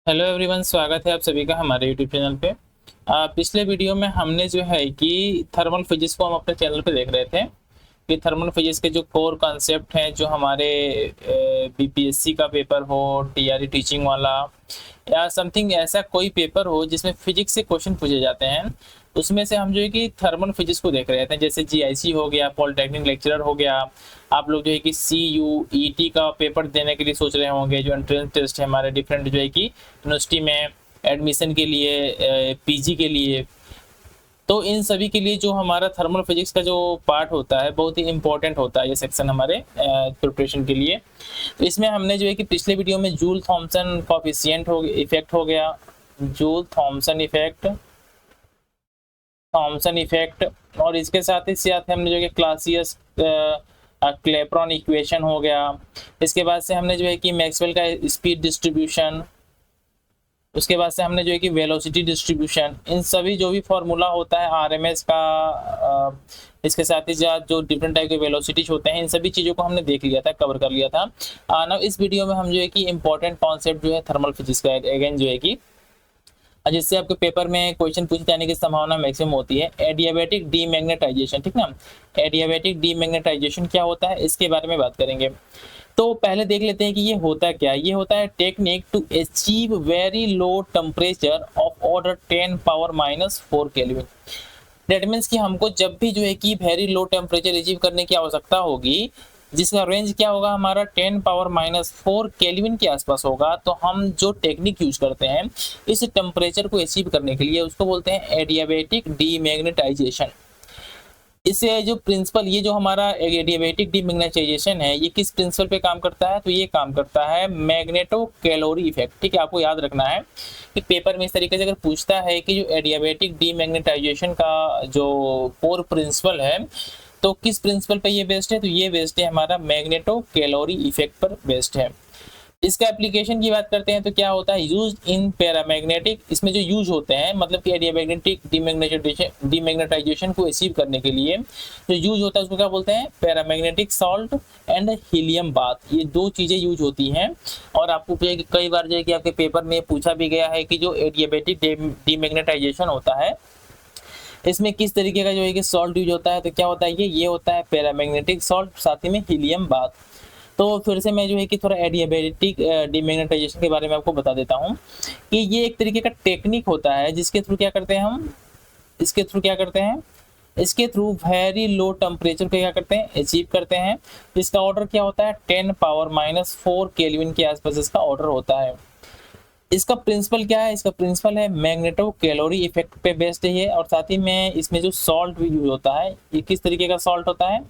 Hello everyone, स्वागत है आप सभी का हमारे यूट्यूब चैनल पे। पिछले वीडियो में हमने जो है कि थर्मल फिजिक्स को हम अपने चैनल पे देख रहे थे कि थर्मल फिजिक्स के जो कोर कॉन्सेप्ट हैं, जो हमारे बीपीएससी का पेपर हो, टीआरई टीचिंग वाला या समथिंग ऐसा कोई पेपर हो जिसमें फिजिक्स से क्वेश्चन पूछे जाते हैं, उसमें से हम जो है कि थर्मल फिजिक्स को देख रहे थे। जैसे जीआईसी हो गया, पॉलिटेक्निक लेक्चरर हो गया। आप लोग जो है कि सीयूईटी का पेपर देने के लिए सोच रहे होंगे, जो एंट्रेंस टेस्ट है हमारे डिफरेंट जो है कि यूनिवर्सिटी में एडमिशन के लिए, पीजी के लिए। तो इन सभी के लिए जो हमारा थर्मल फिजिक्स का जो पार्ट होता है बहुत ही इंपॉर्टेंट होता है, ये सेक्शन हमारे प्रिपरेशन के लिए। तो इसमें हमने जो है कि पिछले वीडियो में जूल थॉमसन कॉफिशिएंट हो इफेक्ट हो गया, जूल थॉमसन इफेक्ट, और इसके साथ ही साथ हमने जो कि क्लासियस क्लेप्रॉन इक्वेशन हो गया। इसके बाद से हमने जो है कि मैक्सवेल का स्पीड डिस्ट्रीब्यूशन, उसके बाद से हमने जो है कि वेलोसिटी डिस्ट्रीब्यूशन, इन सभी जो भी फॉर्मूला होता है आरएमएस का, इसके साथ ही साथ जो डिफरेंट टाइप के वेलोसिटीज होते हैं, इन सभी चीज़ों को हमने देख लिया था, कवर कर लिया था। ना इस वीडियो में हम जो है कि इंपॉर्टेंट कॉन्सेप्ट जो है थर्मल फिजिक्स का अगेन जो है कि जिससे आपके पेपर में क्वेश्चन पूछे जाने की संभावना मैक्सिमम होती है, एडियाबैटिक डीमैग्नेटाइजेशन। ठीक ना, एडियाबैटिक डीमैग्नेटाइजेशन क्या होता है इसके बारे में बात करेंगे। तो पहले देख लेते हैं कि ये होता क्या है। ये होता है technique to achieve very low temperature of order 10 power -4 kelvin. That means कि हमको जब भी जो है कि वेरी लो टेम्परेचर अचीव करने की आवश्यकता होगी, जिसका रेंज क्या होगा हमारा 10 पावर -4 केल्विन के आसपास होगा, तो हम जो टेक्निक यूज करते हैं इस टेम्परेचर को अचीव करने के लिए उसको बोलते हैं एडियाबैटिक डीमैग्नेटाइजेशन। इससे जो प्रिंसिपल, ये जो हमारा एडियाबैटिक डीमैग्नेटाइजेशन है, ये किस प्रिंसिपल पे काम करता है? तो ये काम करता है मैग्नेटो कैलोरी इफेक्ट। ठीक है, आपको याद रखना है कि पेपर में इस तरीके से अगर पूछता है कि जो एडियाबैटिक डीमैग्नेटाइजेशन का जो कोर प्रिंसिपल है, तो किस प्रिंसिपल पे ये बेस्ड है? तो ये बेस्ड है हमारा मैग्नेटो कैलोरी इफेक्ट पर बेस्ड है। इसका एप्लीकेशन की बात करते हैं तो क्या होता है, यूज इन पैरामैग्नेटिक। इसमें जो यूज होते हैं मतलब कि एडियामैग्नेटिक डीमैग्नेटाइजेशन को अचीव करने के लिए जो यूज होता है उसको क्या बोलते हैं? Paramagnetic salt and helium bath. ये दो चीजें यूज होती हैं। और आपको कई बार जो है कि आपके पेपर में पूछा भी गया है कि जो एडियाबैटिक डीमैग्नेटाइजेशन होता है इसमें किस तरीके का जो है कि सॉल्ट यूज होता है। तो क्या होता है, ये होता है पैरामैग्नेटिक सॉल्ट, साथ ही में हीलियम बाथ। तो फिर से मैं जो है कि थोड़ा एडियाबैटिक डीमैग्नेटाइजेशन के बारे में आपको बता देता हूँ कि ये एक तरीके का टेक्निक होता है जिसके थ्रू क्या करते हैं हम, इसके थ्रू क्या करते हैं, इसके थ्रू वेरी लो टेम्परेचर को क्या करते हैं, अचीव करते हैं। इसका ऑर्डर क्या होता है, 10 पावर -4 केल्विन के आसपास इसका ऑर्डर होता है। इसका प्रिंसिपल क्या है? इसका प्रिंसिपल है मैग्नेटो कैलोरी इफेक्ट पे बेस्ड है ये। और साथ ही में इसमें जो सॉल्ट भी यूज होता है, ये किस तरीके का सॉल्ट होता है?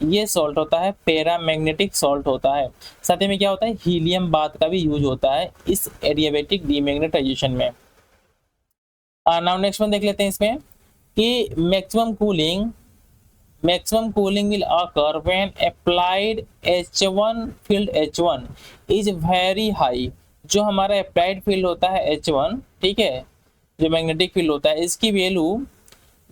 ये सॉल्ट होता है पैरामैग्नेटिक सॉल्ट होता है। साथ ही में क्या होता है, हीलियम बाथ का भी यूज होता है इस एडियाबैटिक डीमैग्नेटाइजेशन में। नाउ नेक्स्ट वन देख लेते हैं इसमें कि maximum cooling will occur when applied H1 field H1 is very high। जो हमारा अप्लाइड फील्ड होता है H1, ठीक है, जो मैग्नेटिक फील्ड होता है, इसकी वैल्यू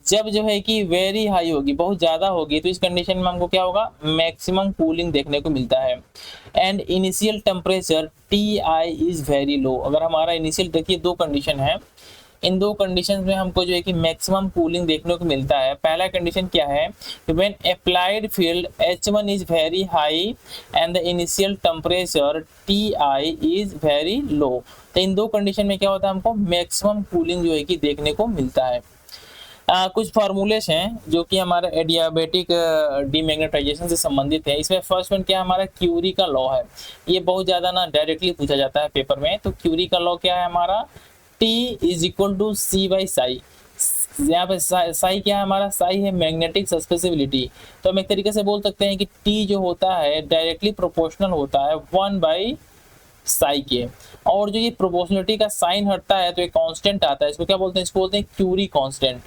जब जो है कि वेरी हाई होगी, बहुत ज्यादा होगी, तो इस कंडीशन में हमको क्या होगा, मैक्सिमम कूलिंग देखने को मिलता है। And initial temperature Ti is very low. अगर हमारा इनिशियल, देखिए दो कंडीशन है, इन दो कंडीशन में हमको जो है कि मैक्सिमम कूलिंग देखने को मिलता है। पहला कंडीशन क्या है कि when applied field H1 is very high and the initial temperature Ti is very low. तो इन दो कंडीशन में क्या होता है, हमको मैक्सिमम कूलिंग जो है कि देखने को मिलता है। कुछ फार्मूलेस हैं जो कि हमारा एडियाबैटिक डीमैग्नेटाइजेशन से संबंधित है। इसमें फर्स्ट वन क्या है, हमारा क्यूरी का लॉ है। ये बहुत ज्यादा ना डायरेक्टली पूछा जाता है पेपर में। तो क्यूरी का लॉ क्या है हमारा, T is equal to C by psi. यहाँ पे साई क्या है हमारा, साई है मैग्नेटिक सस्पेसिबिलिटी। तो हम एक तरीके से बोल सकते हैं कि T जो होता है डायरेक्टली प्रोपोर्शनल होता है 1 बाई साई के। और जो ये प्रोपोर्शनलिटी का साइन हटता है तो एक कांस्टेंट आता है, इसको क्या बोलते हैं, इसको बोलते हैं क्यूरी कांस्टेंट।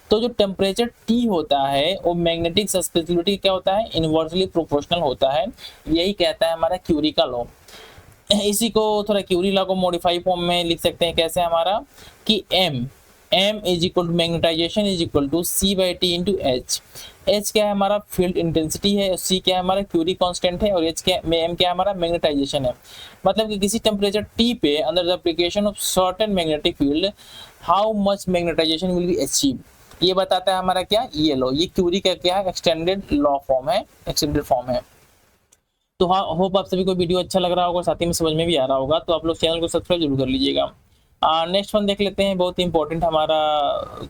तो जो टेम्परेचर T होता है वो मैग्नेटिक सस्पेसिबिलिटी क्या होता है, इनवर्सली प्रोपोर्शनल होता है। यही कहता है हमारा क्यूरी का लॉ। इसी को थोड़ा क्यूरी लॉ को मॉडिफाई फॉर्म में लिख सकते हैं कैसे हमारा, कि m is equal to magnetization is equal to c/t into H. H क्या है हमारा फील्ड इंटेंसिटी है, सी क्या है हमारा क्यूरी कांस्टेंट है, और एच क्या एम क्या है हमारा मैग्नेटाइजेशन है। मतलब कि किसी टेम्परेचर टी पे under the application of certain magnetic field how much magnetization will be achieve, ये बताता है हमारा क्या, ये लो, ये क्यूरी का क्या है, एक्सटेंडेड लॉ फॉर्म है, एक्सटेंडेड फॉर्म है। तो हाँ, होप आप सभी को वीडियो अच्छा लग रहा होगा, साथ ही में समझ में भी आ रहा होगा। तो आप लोग चैनल को सब्सक्राइब जरूर कर लीजिएगा। नेक्स्ट वन देख लेते हैं, बहुत ही इंपॉर्टेंट हमारा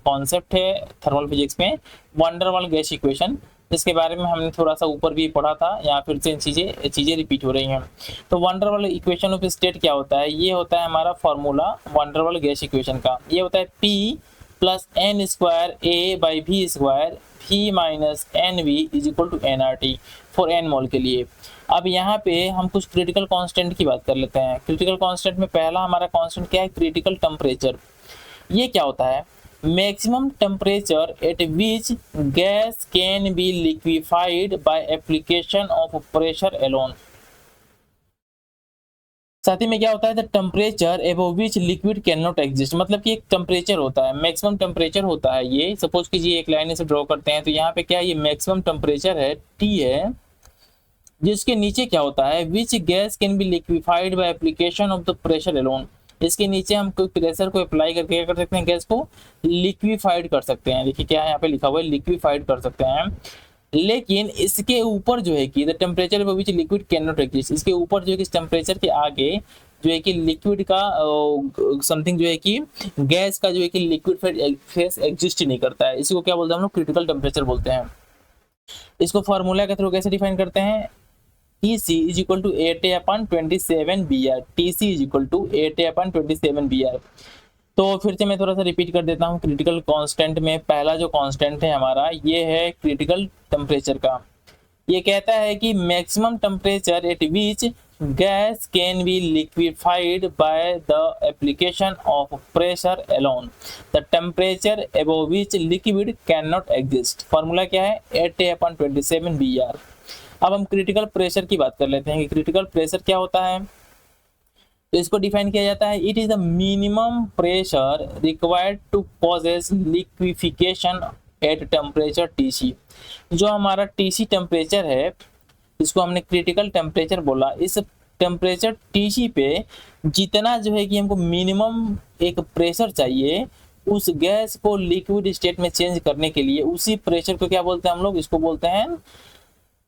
कॉन्सेप्ट है थर्मल फिजिक्स में, वंडर वाल गैस इक्वेशन, जिसके बारे में हमने थोड़ा सा ऊपर भी पढ़ा था, या फिर से चीजें रिपीट हो रही हैं। तो वंडर वाल इक्वेशन ऑफ स्टेट क्या होता है, ये होता है हमारा formula van der Waal gas equation का, ये होता है P plus N square A by V square V minus N V is equal to nRT for n mole के लिए। अब यहाँ पे हम कुछ क्रिटिकल कांस्टेंट की बात कर लेते हैं। क्रिटिकल कांस्टेंट में पहला हमारा कांस्टेंट क्या है, क्रिटिकल टेम्परेचर। ये क्या होता है, maximum temperature at which gas can be liquefied by application of pressure alone. साथ ही में क्या होता है, the temperature above which liquid can not exist, मतलब कि एक टेम्परेचर होता है, मैक्सिमम टेम्परेचर होता है। ये सपोज कीजिए एक लाइन से ड्रॉ करते हैं, तो यहाँ पे क्या है, ये मैक्सिमम टेम्परेचर है T है, जिसके नीचे क्या होता है, which gas can be liquefied by application of the pressure alone. इसके नीचे हम कोई प्रेशर को अप्लाई करके क्या कर सकते हैं, गैस को लिक्विफाइड कर सकते हैं। देखिए क्या है यहाँ पे लिखा हुआ है, लिक्विफाइड कर सकते हैं। लेकिन इसके ऊपर जो है कि the temperature which liquid can not exist, इसके ऊपर जो है कि इस टेम्परेचर के आगे जो है कि लिक्विड का समथिंग जो है कि गैस का जो है कि लिक्विड फेस एग्जिस्ट ही नहीं करता है। इसी को क्या बोलते हैं हम लोग, क्रिटिकल टेम्परेचर बोलते हैं। इसको फॉर्मूला के थ्रू कैसे डिफाइन करते हैं, TC is equal to 8A/27 BR, TC is equal to 8A/27 BR। तो फिर से मैं थोड़ा सा रिपीट कर देता हूँ, क्रिटिकल कांस्टेंट में पहला जो कांस्टेंट है हमारा, ये है क्रिटिकल टेम्परेचर का। ये कहता है कि maximum temperature at which gas can be liquefied by the application of pressure alone, the temperature above which liquid can not exist. Formula क्या है, 8A/27 BR। अब हम क्रिटिकल प्रेशर की बात कर लेते हैं कि क्रिटिकल प्रेशर क्या होता है। तो इसको डिफाइन किया जाता है, it is the minimum pressure required to causes liquefaction at temperature TC। जो हमारा TC टेम्परेचर है, इसको हमने क्रिटिकल टेम्परेचर बोला। इस टेम्परेचर TC पे जितना जो है कि हमको मिनिमम एक प्रेशर चाहिए उस गैस को लिक्विड स्टेट में चेंज करने के लिए, उसी प्रेशर को क्या बोलते हैं हम लोग, इसको बोलते हैं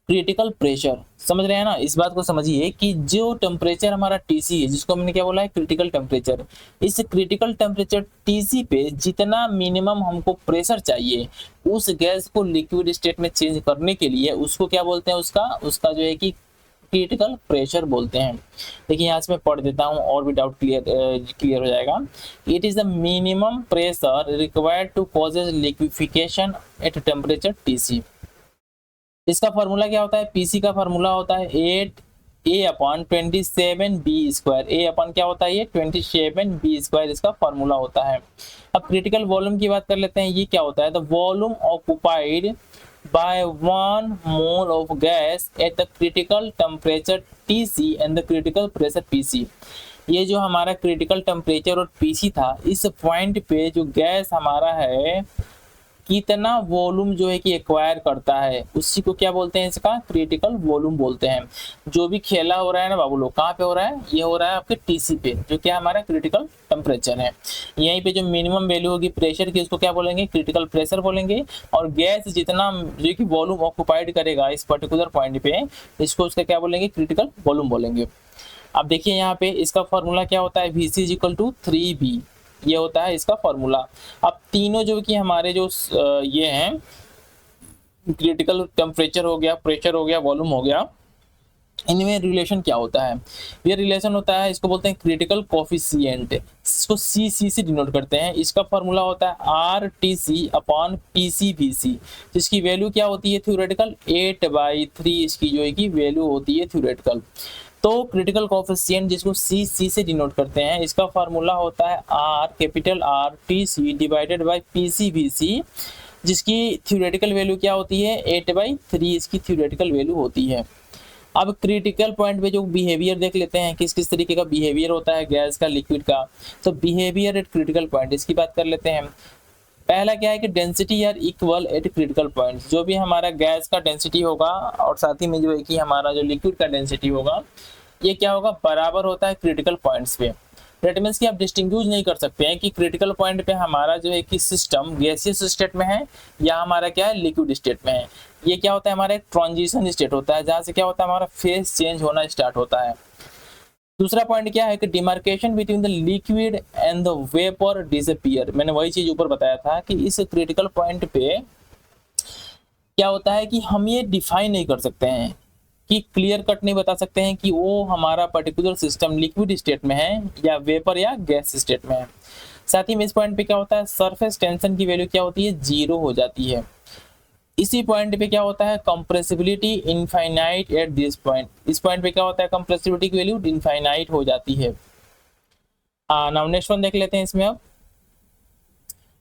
क्रिटिकल प्रेशर। समझ रहे हैं ना, इस बात को समझिए कि जो टेम्परेचर हमारा TC है, जिसको हमने क्या बोला है, क्रिटिकल टेम्परेचर, इस क्रिटिकल टेम्परेचर TC पे जितना मिनिमम हमको प्रेशर चाहिए उस गैस को लिक्विड स्टेट में चेंज करने के लिए, उसको क्या बोलते हैं, उसका जो है कि क्रिटिकल प्रेशर बोलते हैं। देखिए यहाँ से मैं पढ़ देता हूँ और भी डाउट क्लियर हो जाएगा। It is the minimum pressure required to causes liquefaction at temperature TC। इसका फॉर्मूला क्या होता है, PC का फॉर्मूला होता है 8A/27 B स्क्वायर। A अपन क्या होता है, ये 27 B स्क्वायर इसका फॉर्मूला होता है। अब क्रिटिकल वॉल्यूम की बात कर लेते हैं, ये क्या होता है, the volume occupied by 1 mole of gas at the critical temperature TC and the critical pressure PC। ये जो हमारा क्रिटिकल टेम्परेचर और PC था, इस पॉइंट पे जो गैस हमारा है कितना वॉल्यूम जो है कि एक्वायर करता है, उसी को क्या बोलते हैं, इसका क्रिटिकल वॉल्यूम बोलते हैं। जो भी खेला हो रहा है ना बाबू लोग, कहाँ पे हो रहा है, ये हो रहा है आपके TC पे, जो क्या हमारा क्रिटिकल टेम्परेचर है। यहीं पे जो मिनिमम वैल्यू होगी प्रेशर की, उसको क्या बोलेंगे, क्रिटिकल प्रेशर बोलेंगे। और गैस जितना जो कि वॉल्यूम ऑक्युपाइड करेगा इस पर्टिकुलर पॉइंट पे, इसको उसका क्या बोलेंगे, क्रिटिकल वॉल्यूम बोलेंगे। अब देखिए यहाँ पे इसका फॉर्मूला क्या होता है, VC is equal to 3V, ये होता है इसका फॉर्मूला। अब तीनों जो कि हमारे जो ये हैं, क्रिटिकल टेम्परेचर हो गया, प्रेशर हो गया, वॉल्यूम हो गया, इनमें रिलेशन क्या होता है, ये रिलेशन होता है, इसको बोलते हैं क्रिटिकल कोफिशिएंट, इसको CC से डिनोट करते हैं। इसका फॉर्मूला होता है RTC/PCVC, जिसकी वैल्यू क्या होती है, थ्योरेटिकल 8/3 इसकी जो है कि वैल्यू होती है थ्योरेटिकल। तो क्रिटिकल कोफिशिएंट जिसको CC से डिनोट करते हैं, इसका फार्मूला होता है RTC डिवाइडेड बाय PCVC, जिसकी थ्योरेटिकल वैल्यू क्या होती है, 8/3 इसकी थ्योरेटिकल वैल्यू होती है। अब क्रिटिकल पॉइंट पे जो बिहेवियर देख लेते हैं, किस किस तरीके का बिहेवियर होता है गैस का, लिक्विड का। तो बिहेवियर एट क्रिटिकल पॉइंट, इसकी बात कर लेते हैं। पहला क्या है कि density are equal at critical point, जो भी हमारा गैस का डेंसिटी होगा और साथ ही में जो है कि हमारा जो लिक्विड का डेंसिटी होगा, ये क्या होगा, बराबर होता है क्रिटिकल पॉइंट्स पे। दैट मीन्स कि आप डिस्टिंग्विश नहीं कर सकते हैं कि क्रिटिकल पॉइंट पे हमारा जो है कि सिस्टम गैसियस स्टेट में है या हमारा क्या है लिक्विड स्टेट में है। ये क्या होता है, हमारा एक ट्रांजिशन स्टेट होता है, जहाँ से क्या होता है, हमारा फेज चेंज होना स्टार्ट होता है। दूसरा पॉइंट क्या है कि demarcation between the liquid and the vapour disappear. मैंने वही चीज ऊपर बताया था कि इस क्रिटिकल पॉइंट पे क्या होता है कि हम ये डिफाइन नहीं कर सकते हैं, कि क्लियर कट नहीं बता सकते हैं कि वो हमारा पर्टिकुलर सिस्टम लिक्विड स्टेट में है या वेपर या गैस स्टेट में है। साथ ही में इस पॉइंट पे क्या होता है, सरफेस टेंशन की वैल्यू क्या होती है, 0 हो जाती है। इसी पॉइंट पे क्या होता है, compressibility infinite at this point. इस पॉइंट पे क्या होता है, कंप्रेसिबिलिटी की वैल्यू इनफाइनाइट हो जाती है। नाउ नेक्स्ट वन देख लेते हैं इसमें। अब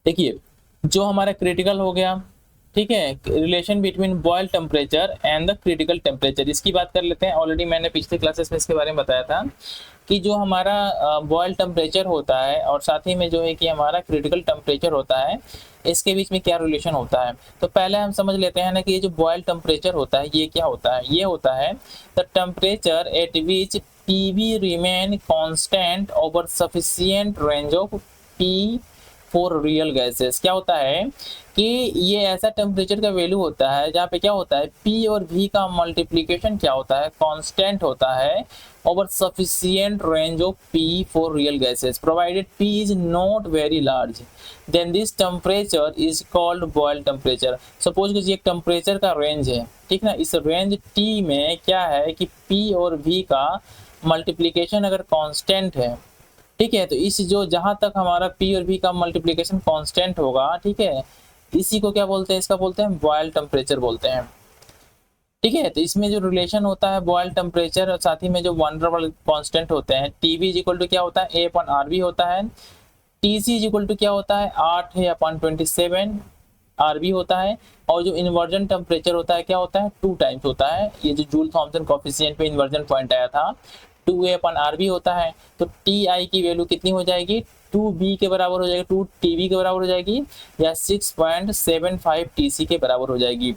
देखिए, जो हमारा क्रिटिकल हो गया, ठीक है, relation between Boyle temperature and the critical temperature, इसकी बात कर लेते हैं। ऑलरेडी मैंने पिछले क्लासेस में इसके बारे में बताया था कि जो हमारा बॉयल टेम्परेचर होता है और साथ ही में जो है कि हमारा क्रिटिकल टेम्परेचर होता है, इसके बीच में क्या रिलेशन होता है। तो पहले हम समझ लेते हैं ना कि ये जो बॉयल टेम्परेचर होता है ये क्या होता है, ये होता है the temperature at which PV remain constant over sufficient range of P for real gases. क्या होता है कि ये ऐसा टेम्परेचर का वैल्यू होता है जहाँ पे क्या होता है, P और V का मल्टीप्लिकेशन क्या होता है, कांस्टेंट होता है over sufficient range of P for real gases, provided P is not very large, then this temperature is called Boyle temperature. Suppose कि एक टेम्परेचर का रेंज है, ठीक ना, इस रेंज T में क्या है कि P और V का मल्टीप्लिकेशन अगर कांस्टेंट है, ठीक है, तो इस जो जहां तक हमारा P और V का मल्टीप्लिकेशन कांस्टेंट होगा, ठीक है, इसी को क्या बोलते हैं, इसका बोलते हैं बॉयल टेम्परेचर बोलते हैं। ठीक है, तो इसमें जो रिलेशन होता है बॉयल टेम्परेचर और साथ ही में जो वन डर वाले कांस्टेंट होते हैं, टीवी इज इक्वल टू क्या होता है, ए अपॉन आरबी होता है, टीसी इज इक्वल टू क्या होता है, 8 है अपॉन 27 आरबी होता है, और जो इन्वर्जन टेम्परेचर होता है क्या होता है, 2 टाइम्स होता है। ये जो जूल थॉमसन कोफिशिएंट पे इन्वर्जन पॉइंट आया था, 2a अपन आरबी होता है, तो टी आई की वैल्यू कितनी हो जाएगी, 2b के बराबर हो जाएगी, 2tb के बराबर हो जाएगी, या 6.75 tc के बराबर हो जाएगी।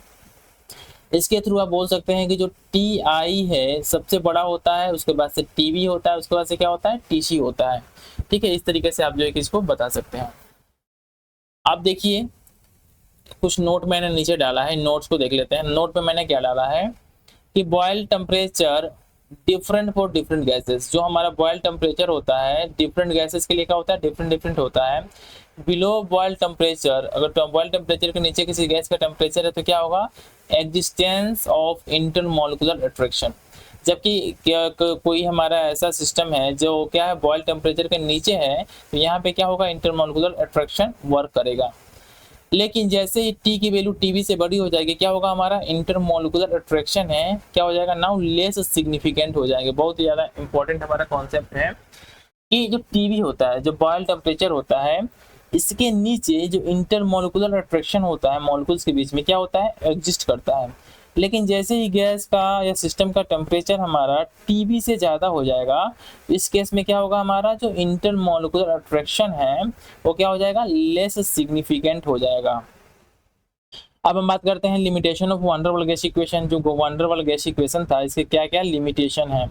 इसके थ्रू आप बोल सकते हैं कि जो टी आई है सबसे बड़ा होता है, उसके बाद से टीबी होता है, उसके बाद से क्या होता है, टीसी होता है। ठीक है, इस तरीके से आप जो है कि इसको बता सकते हैं। आप देखिए कुछ नोट मैंने नीचे डाला है, नोट्स को देख लेते हैं। नोट पे मैंने क्या डाला है कि Boyle temperature different for different gases. जो हमारा बॉयल टेम्परेचर होता है डिफरेंट गैसेस के लिए क्या होता है, डिफरेंट डिफरेंट होता है। बिलो बॉयल टेम्परेचर, अगर बॉयल टेम्परेचर के नीचे किसी गैस का टेम्परेचर है तो क्या होगा, एग्जिस्टेंस ऑफ इंटरमॉलिक्यूलर अट्रैक्शन। जबकि कोई हमारा ऐसा सिस्टम है जो क्या है बॉयल टेम्परेचर के नीचे है, तो यहाँ पे क्या होगा, इंटरमॉलिक्यूलर अट्रैक्शन वर्क करेगा। लेकिन जैसे ही टी की वैल्यू टीवी से बड़ी हो जाएगी, क्या होगा, हमारा इंटरमॉलिक्यूलर अट्रैक्शन है क्या हो जाएगा, नाउ लेस सिग्निफिकेंट हो जाएंगे। बहुत ही ज्यादा इंपॉर्टेंट हमारा कॉन्सेप्ट है कि जो टीवी होता है, जो बॉयल टेम्परेचर होता है, इसके नीचे जो इंटरमॉलिक्यूलर अट्रैक्शन होता है मॉलिक्यूल्स के बीच में क्या होता है, एग्जिस्ट करता है। लेकिन जैसे ही गैस का या सिस्टम का टेम्परेचर हमारा टीबी से ज़्यादा हो जाएगा, इस केस में क्या होगा, हमारा जो इंटरमॉलिक्यूलर अट्रैक्शन है वो क्या हो जाएगा, लेस सिग्निफिकेंट हो जाएगा। अब हम बात करते हैं limitation of wonder Waal gas equation. जो वंडर वाल गैस इक्वेशन था, इसके क्या क्या लिमिटेशन है।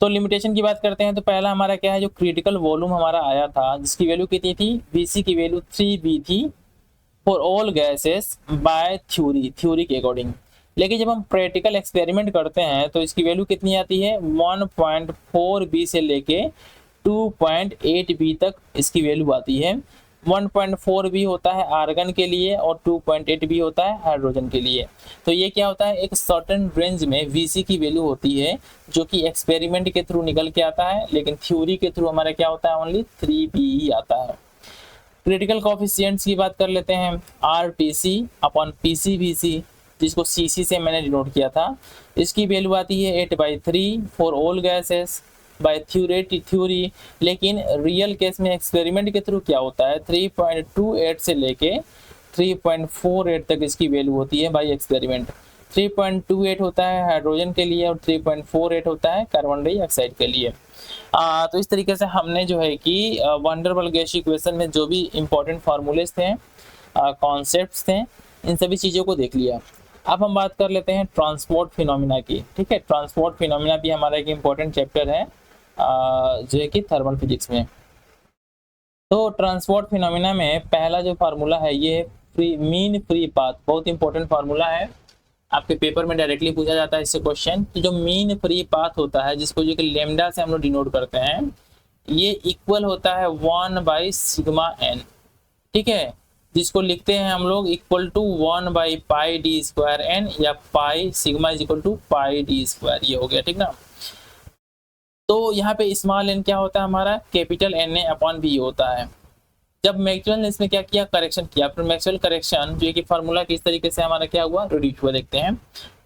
तो लिमिटेशन की बात करते हैं तो पहला हमारा क्या है, जो क्रिटिकल वॉल्यूम हमारा आया था जिसकी वैल्यू कितनी थी, Vc की वैल्यू 3b थी for all gases bye theory के अकॉर्डिंग। लेकिन जब हम प्रैक्टिकल एक्सपेरिमेंट करते हैं तो इसकी वैल्यू कितनी आती है, 1.4b से लेके 2.8b तक इसकी वैल्यू आती है। 1.4b होता है आर्गन के लिए और 2.8b होता है हाइड्रोजन के लिए। तो ये क्या होता है, एक सर्टेन रेंज में Vc की वैल्यू होती है जो कि एक्सपेरिमेंट के थ्रू निकल के आता है, लेकिन थ्योरी के थ्रू हमारा क्या होता है, ओनली 3b ही आता है। क्रिटिकल कोफिशिएंट्स की बात कर लेते हैं, RTC अपॉन PCVC, जिसको CC से मैंने डिनोट किया था। इसकी वैल्यू आती है 8/3 for all gases bye theory. लेकिन रियल केस में एक्सपेरिमेंट के थ्रू क्या होता है, 3.28 से लेके 3.48 तक इसकी वैल्यू होती है बाय एक्सपेरिमेंट। 3.28 होता है हाइड्रोजन के लिए और 3.48 होता है कार्बन डाइऑक्साइड के लिए। तो इस तरीके से हमने जो है कि van der Waals gas equation में जो भी इंपॉर्टेंट फार्मूलेस थे, कॉन्सेप्ट्स थे, इन सभी चीज़ों को देख लिया। अब हम बात कर लेते हैं ट्रांसपोर्ट फिनोमिना की। ठीक है, ट्रांसपोर्ट फिनोमिना भी हमारा एक इम्पॉर्टेंट चैप्टर है जो है कि थर्मल फिजिक्स में। तो ट्रांसपोर्ट फिनोमिना में पहला जो फार्मूला है ये मीन फ्री पाथ, बहुत इंपॉर्टेंट फार्मूला है, आपके पेपर में डायरेक्टली पूछा जाता है इससे क्वेश्चन कि जो मीन फ्री पाथ होता है जिसको जो कि लेमडा से हम लोग डिनोट करते हैं, ये इक्वल होता है 1/σn। ठीक है, जिसको लिखते हैं हम लोग इक्वल टू 1/πd²n या pi sigma is equal to πd², ये हो गया। ठीक ना, तो यहाँ पे स्मॉल n क्या होता है हमारा, कैपिटल Na/V होता है। जब मैक्सवेल ने इसमें क्या किया, करेक्शन किया, फिर मैक्सवेल करेक्शन जो कि फार्मूला किस तरीके से हमारा क्या हुआ, रिड्यूस हुआ। देखते हैं,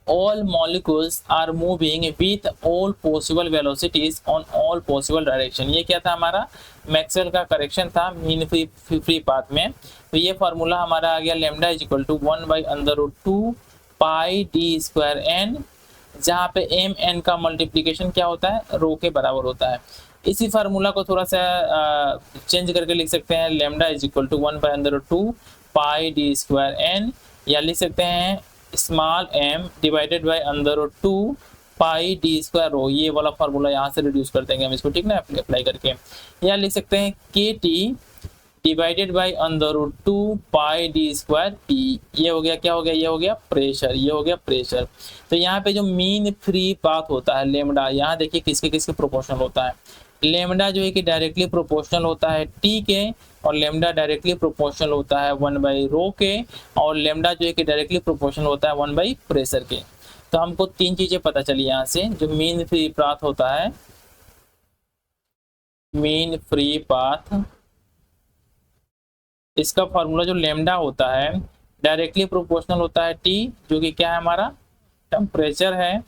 all molecules are moving with all possible velocities on all possible direction. ये क्या था हमारा, मैक्सवेल का करेक्शन था मीन फ्री पाथ में। तो ये फार्मूला हमारा आ गया lambda is equal to 1/√2 πd²n, जहाँ पे एम एन का मल्टीप्लीकेशन क्या होता है, रो के बराबर होता है। इसी फार्मूला को थोड़ा सा चेंज करके लिख सकते हैं, lambda is equal to 1/√2 πd²n, या लिख सकते हैं small m divided by √2 πd², ये वाला फार्मूला यहाँ से रिड्यूस कर देंगे हम इसको। ठीक ना, अप्लाई करके, या लिख सकते हैं kt डिवाइडेड बाय √2 πd²t, ये हो गया, क्या हो गया, ये हो गया प्रेशर, ये हो गया प्रेशर। तो यहाँ पे जो मीन फ्री पाथ होता है लेमडा, यहाँ देखिए किसके किसके प्रोपोर्शनल होता है। लेमडा जो है कि डायरेक्टली प्रोपोर्शनल होता है टी के, और लेमडा डायरेक्टली प्रोपोर्शनल होता है 1/ρ के, और लेमडा जो है कि डायरेक्टली प्रोपोर्शनल होता है 1/प्रेशर के। तो हमको तीन चीजें पता चली यहाँ से। जो मीन फ्री पाथ होता है, मीन फ्री पाथ, इसका फॉर्मूला जो लेमडा होता है डायरेक्टली प्रोपोर्शनल होता है टी, जो कि क्या है हमारा टेम्परेचर है।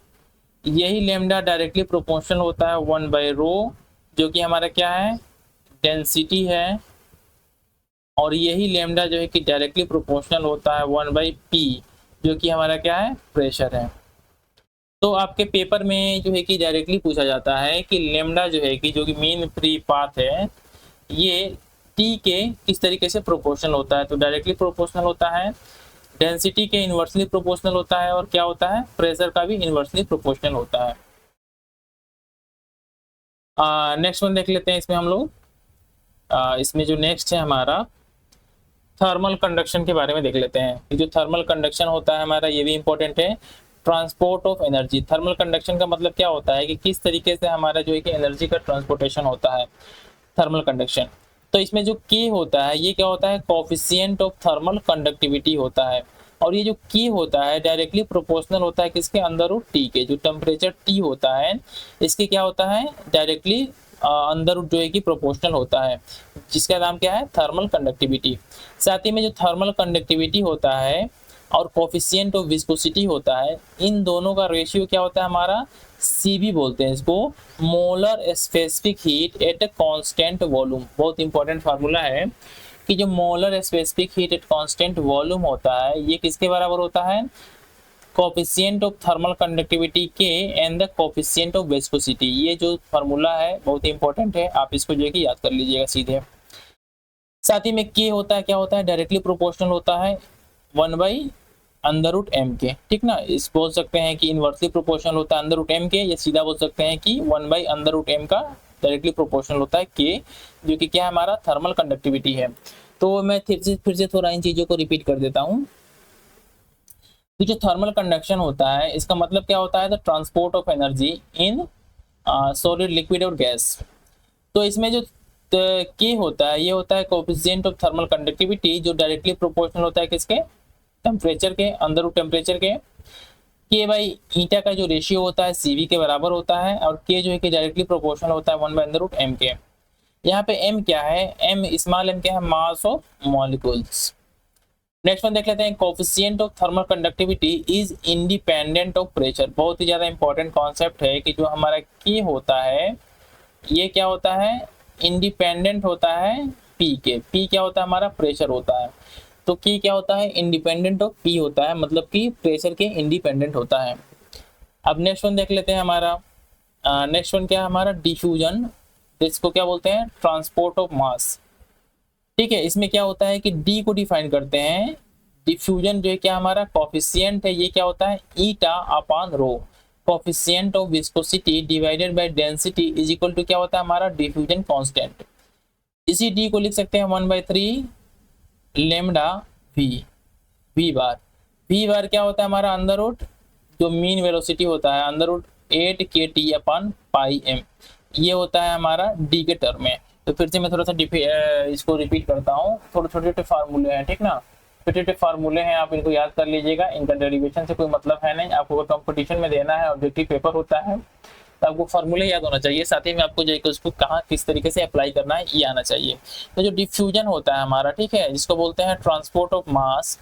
यही लेमडा डायरेक्टली प्रोपोर्शनल होता है 1/ρ, जो कि हमारा क्या है, डेंसिटी है। और यही लेमडा जो है कि डायरेक्टली प्रोपोर्शनल होता है 1/p, जो कि हमारा क्या है, प्रेशर है। तो आपके पेपर में जो है कि डायरेक्टली पूछा जाता है कि लेमडा जो है कि जो कि मीन फ्री पाथ है, ये टी के किस तरीके से प्रोपोर्शनल होता है। तो डायरेक्टली प्रोपोर्शनल होता है, डेंसिटी के इनवर्सली प्रोपोर्शनल होता है, और क्या होता है, प्रेशर का भी इनवर्सली प्रोपोर्शनल होता है। नेक्स्ट वन देख लेते हैं इसमें हम लोग। इसमें जो नेक्स्ट है हमारा थर्मल कंडक्शन के बारे में देख लेते हैं। जो थर्मल कंडक्शन होता है हमारा, ये भी इंपॉर्टेंट है। Transport of energy, thermal conduction का मतलब क्या होता है कि किस तरीके से हमारा जो है कि एनर्जी का ट्रांसपोर्टेशन होता है, थर्मल कंडक्शन। तो इसमें जो K होता है, ये क्या होता है, कोफिशिएंट ऑफ थर्मल कंडक्टिविटी होता है। और ये जो K होता है डायरेक्टली प्रोपोर्शनल होता है किसके, अंदर T के। जो टेम्परेचर T होता है, इसके क्या होता है, डायरेक्टली अंदर जो है कि प्रोपोर्शनल होता है, जिसका नाम क्या है, थर्मल कंडक्टिविटी। साथ ही में जो थर्मल कंडक्टिविटी होता है और कोफिशिएंट ऑफ विस्कोसिटी होता है, इन दोनों का रेशियो क्या होता है हमारा, Cv बोलते हैं इसको, molar specific heat at a constant volume. बहुत इंपॉर्टेंट फार्मूला है कि जो molar specific heat at constant volume होता है, ये किसके बराबर होता है, कोफिशिएंट ऑफ थर्मल कंडक्टिविटी के and the coefficient of viscosity. ये जो फार्मूला है बहुत इंपॉर्टेंट है, आप इसको जो है कि याद कर लीजिएगा सीधे। साथ ही में K होता है, क्या होता है, डायरेक्टली प्रोपोर्शनल होता है 1/√m के। ठीक ना, इस बोल सकते हैं कि इनवर्सली प्रोपोर्शनल होता है √m के, या सीधा बोल सकते हैं कि 1/√m का डायरेक्टली प्रोपोर्शनल होता है K, जो कि क्या हमारा थर्मल कंडक्टिविटी है। तो मैं फिर से थोड़ा इन चीजों को रिपीट कर देता हूँ। तो जो थर्मल कंडक्शन होता है, इसका मतलब क्या होता है, the transport of energy in solid, liquid और गैस। तो इसमें जो K होता है, ये होता है कोफिशिएंट ऑफ थर्मल कंडक्टिविटी, जो डायरेक्टली प्रोपोर्शनल होता है किसके, टेम्परेचर के, अंदर टेम्परेचर के। K बाई ईटा का जो रेशियो होता है Cv के बराबर होता है, और K जो है कि डायरेक्टली प्रोपोर्शनल होता है 1/√m के। यहाँ पे m क्या है, m स्मॉल m क्या है, mass of molecules. Next one देख लेते हैं, coefficient of thermal conductivity is independent of pressure. बहुत ही ज्यादा इंपॉर्टेंट कॉन्सेप्ट है कि जो हमारा K होता है, ये क्या होता है, इंडिपेंडेंट होता है P के। P क्या होता है हमारा, प्रेशर होता है। तो की क्या होता है, इंडिपेंडेंट ऑफ पी होता है, मतलब कि प्रेशर के इंडिपेंडेंट होता है। अब नेक्स्ट वन देख लेते हैं हमारा। नेक्स्ट वन क्या है हमारा, डिफ्यूजन, इसको क्या बोलते हैं, ट्रांसपोर्ट ऑफ मास। ठीक है, इसमें क्या होता है कि डी को डिफाइन करते हैं, डिफ्यूजन जो है क्या हमारा कॉफिशिएंट है, ये क्या होता है, eta upon rho, coefficient of viscosity divided by density is equal to क्या होता है हमारा, डिफ्यूजन कांस्टेंट। इसी डी को लिख सकते हैं 1/3 लेमडा वी, वी बार क्या होता है हमारा, अंडर रूट जो मीन वेलोसिटी होता है अंडर रूट 8 kT अपन पाई m, ये होता है हमारा डी के टर्म में। तो फिर से मैं थोड़ा सा इसको रिपीट करता हूँ, थोड़े छोटे छोटे फार्मूले हैं, ठीक ना, छोटे छोटे फार्मूले हैं, आप इनको याद कर लीजिएगा, इनका डेरिवेशन से कोई मतलब है नहीं, आपको कंपटीशन में देना है, ऑब्जेक्टिव पेपर होता है, तो आपको फार्मूले याद होना चाहिए, साथ ही में आपको जो है उसको कहाँ किस तरीके से अप्लाई करना है ये आना चाहिए। तो जो डिफ्यूजन होता है हमारा, ठीक है, जिसको बोलते हैं ट्रांसपोर्ट ऑफ मास,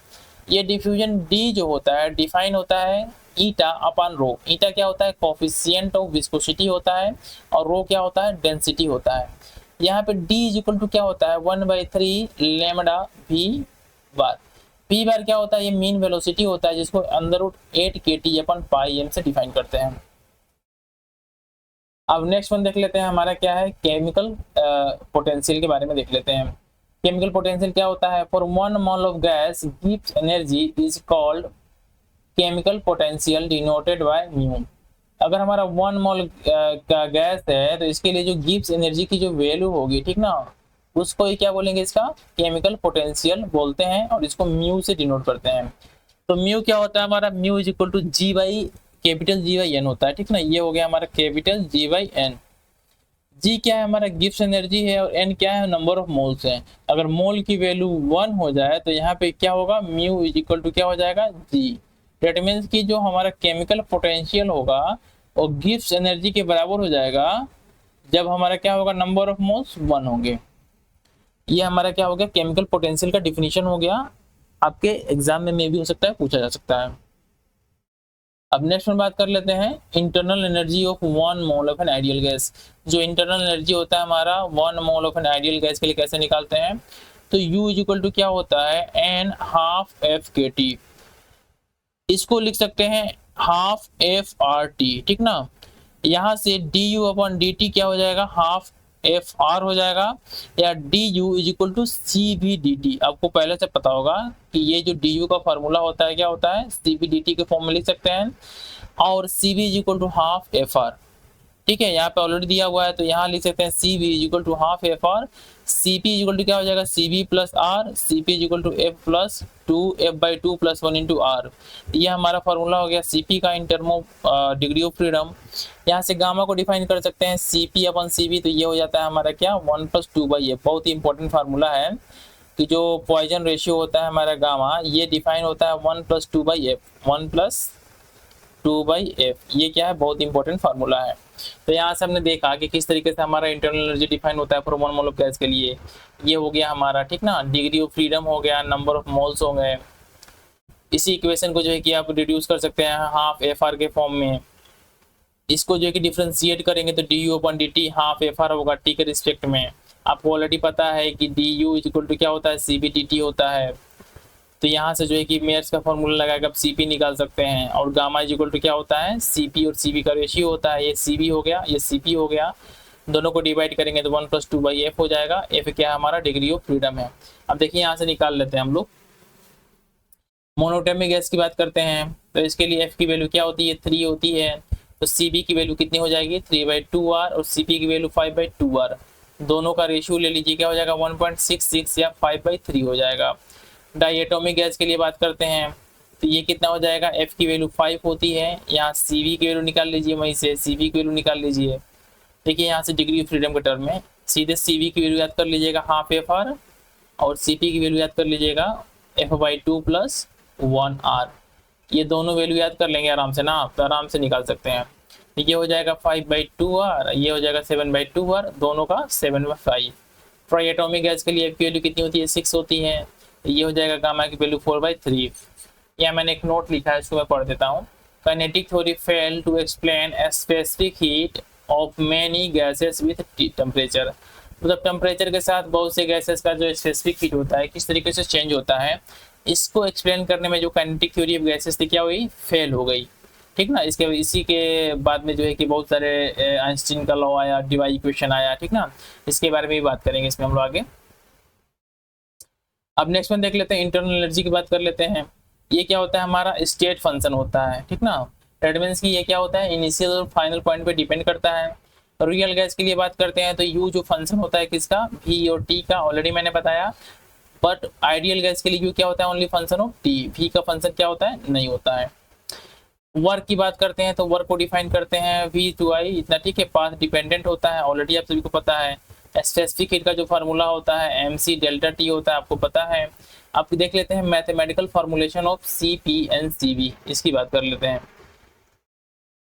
ये डिफ्यूजन डी जो होता है डिफाइन होता है ईटा अपॉन रो। ईटा क्या होता है, कोफिशिएंट ऑफ विस्कोसिटी होता है, और रो क्या होता है, डेंसिटी होता है। यहाँ पे D इज इक्वल टू क्या होता है, 1/3 लेमडा वी बार। वी बार क्या होता है, ये मीन वेलोसिटी होता है, जिसको अंडर रूट 8 kT अपन पाई m से डिफाइन करते हैं। अब नेक्स्ट वन देख लेते हैं हमारा क्या है, केमिकल पोटेंशियल के बारे में देख लेते हैं। केमिकल पोटेंशियल क्या होता है, for 1 mole of gas gives energy is called chemical potential denoted by mu. अगर हमारा 1 मोल का गैस है तो इसके लिए जो गिव्स एनर्जी की जो वैल्यू होगी, ठीक ना, उसको ही क्या बोलेंगे, इसका केमिकल पोटेंशियल बोलते हैं, और इसको म्यू से डिनोट करते हैं। तो म्यू क्या होता है हमारा, mu is equal to G by capital G by N होता है, ठीक ना, ये हो गया हमारा capital G by N. G क्या है हमारा, गिव्स एनर्जी है, और एन क्या है, नंबर ऑफ मोल्स है। अगर मोल की वैल्यू 1 हो जाए तो यहाँ पे क्या होगा, म्यू इज इक्वल टू क्या हो जाएगा, जी। डेट मीन्स कि जो हमारा केमिकल पोटेंशियल होगा वो गिव्स एनर्जी के बराबर हो जाएगा जब हमारा क्या होगा, नंबर ऑफ मोल्स 1 होंगे। ये हमारा क्या हो गया, केमिकल पोटेंशियल का डिफिनीशन हो गया, आपके एग्जाम में भी हो सकता है, पूछा जा सकता है। अब नेक्स्ट में बात कर लेते हैं internal energy of 1 mole of an ideal gas. जो इंटरनल एनर्जी होता है हमारा 1 mole of an ideal gas के लिए कैसे निकालते हैं, तो U इज इक्वल टू क्या होता है, n½ FkT। इसको लिख सकते हैं ½ FRT, ठीक ना। यहाँ से du अपॉन dt क्या हो जाएगा, ½ FR हो जाएगा, या du is equal to CVdt। आपको पहले से पता होगा कि ये जो du का फॉर्मूला होता है क्या होता है, CVdt के फॉर्म में लिख सकते हैं, और CV is equal to ½ FR, ठीक है, यहाँ पे ऑलरेडी दिया हुआ है, तो यहाँ लिख सकते हैं CV is equal to ½ FR, CP is equal to क्या हो जाएगा, CV plus R, CP is equal to F plus 2 F/2 plus 1 into R। ये हमारा फॉर्मूला हो गया CP का in term of degree of freedom. यहाँ से गामा को डिफाइन कर सकते हैं CP अपन CV, तो ये हो जाता है हमारा क्या, 1 + 2/F। बहुत ही इंपॉर्टेंट फार्मूला है कि जो पॉइजन रेशियो होता है हमारा गामा, ये डिफाइन होता है 1 + 2/F, 1 + 2/F। ये क्या है, बहुत इंपॉर्टेंट फार्मूला है। तो यहाँ से हमने देखा कि किस तरीके से हमारा इंटरनल एनर्जी डिफाइन होता है फॉर 1 मोल ऑफ गैस के लिए। ये हो गया हमारा, ठीक ना, डिग्री ऑफ फ्रीडम हो गया, नंबर ऑफ मोल्स हो गए। इसी इक्वेशन को जो है कि आप रिड्यूस कर सकते हैं ½ FR के फॉर्म में। इसको जो है कि डिफरेंशिएट करेंगे तो du अपॉन dt ½ FR होगा t के रिस्पेक्ट में। आपको ऑलरेडी पता है कि du इज इक्वल टू क्या होता है, CVdt होता है। तो यहाँ से जो है कि मेयर्स का फॉर्मूला लगाकर आप CP निकाल सकते हैं, और गामा इज इक्वल टू क्या होता है, CP और CV का रेशियो होता है। ये CV हो गया, ये CP हो गया, दोनों को डिवाइड करेंगे तो 1 + 2/F हो जाएगा। F क्या है हमारा, डिग्री ऑफ फ्रीडम है। अब देखिए यहाँ से निकाल लेते हैं हम लोग। मोनोटोमिक गैस की बात करते हैं, तो इसके लिए F की वैल्यू क्या होती है, 3 होती है। तो CB की वैल्यू कितनी हो जाएगी, 3/2R, और CP की वैल्यू 5/2R। दोनों का रेशियो ले लीजिए, क्या हो जाएगा, 1.66 या 5/3 हो जाएगा। डाइएटोमिक गैस के लिए बात करते हैं, तो ये कितना हो जाएगा, F की वैल्यू 5 होती है। यहाँ CV की वैल्यू निकाल लीजिए, वहीं से CV की वैल्यू निकाल लीजिए। देखिए यहाँ से डिग्री ऑफ फ्रीडम के टर्म में सीधे CV की वैल्यू याद कर लीजिएगा ½ FR, और CP की वैल्यू याद कर लीजिएगा F/2 + 1R। ये दोनों वैल्यू याद कर लेंगे आराम से ना, आप तो आराम से निकाल सकते हैं। ये हो जाएगा 5/2R, ये हो जाएगा 7/2R, दोनों का 7/5। ट्राइएटोमिक गैस के लिए F की वैल्यू कितनी होती है, 6 होती है। ये हो जाएगा गामा की वैल्यू 4/3। यहाँ मैंने एक नोट लिखा है, इसको मैं पढ़ देता हूँ। Kinetic theory fail to explain specific heat of many gases with temperature. मतलब टेम्परेचर के साथ बहुत से गैसेस का जो स्पेसिफिक हीट होता है किस तरीके से चेंज होता है, इसको एक्सप्लेन करने में जो काइनेटिक थ्योरी ऑफ गैसेस थी क्या हुई, फेल हो गई। ठीक ना, इसी के बाद में जो है कि बहुत सारे आइंस्टीन का लॉ आया, डीवाई इक्वेशन आया। ठीक ना, इसके बारे में भी बात करेंगे इसमें हम लोग आगे। अब नेक्स्ट वन देख लेते हैं, इंटरनल एनर्जी की बात कर लेते हैं। ये क्या होता है, हमारा स्टेट फंक्शन होता है। ठीक ना, दैट मीन्स कि ये क्या होता है, इनिशियल और फाइनल पॉइंट पे डिपेंड करता है। रियल गैस के लिए बात करते हैं तो यू जो फंक्शन होता है किसका, वी और टी का, ऑलरेडी मैंने बताया। बट आइडियल गैस के लिए यू क्या होता है, only function of T, V का फंक्शन क्या होता है, नहीं होता है। वर्क की बात करते हैं तो वर्क को डिफाइन करते हैं वी टू आई इतना। ठीक है, पाथ डिपेंडेंट होता है, ऑलरेडी आप सभी को पता है। स्पेसिफिक हीट का जो फार्मूला होता है एम सी डेल्टा टी होता है, आपको पता है। आप देख लेते हैं mathematical formulation of C P and C V, इसकी बात कर लेते हैं।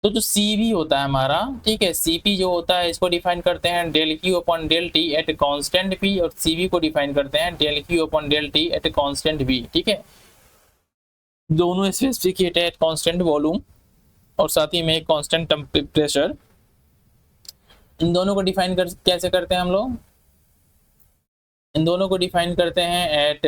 तो जो सी वी होता है हमारा, ठीक है, सी पी जो होता है इसको डिफाइन करते हैं del Q upon del T at constant P, और सी वी को डिफाइन करते हैं del Q upon del T at constant V. ठीक है, दोनों स्पेसिफिक हीट है एट कांस्टेंट वॉल्यूम और साथ ही में एक कांस्टेंट टेम्परेचर। इन दोनों को डिफाइन कर कैसे करते हैं हम लोग, इन दोनों को डिफाइन करते हैं एट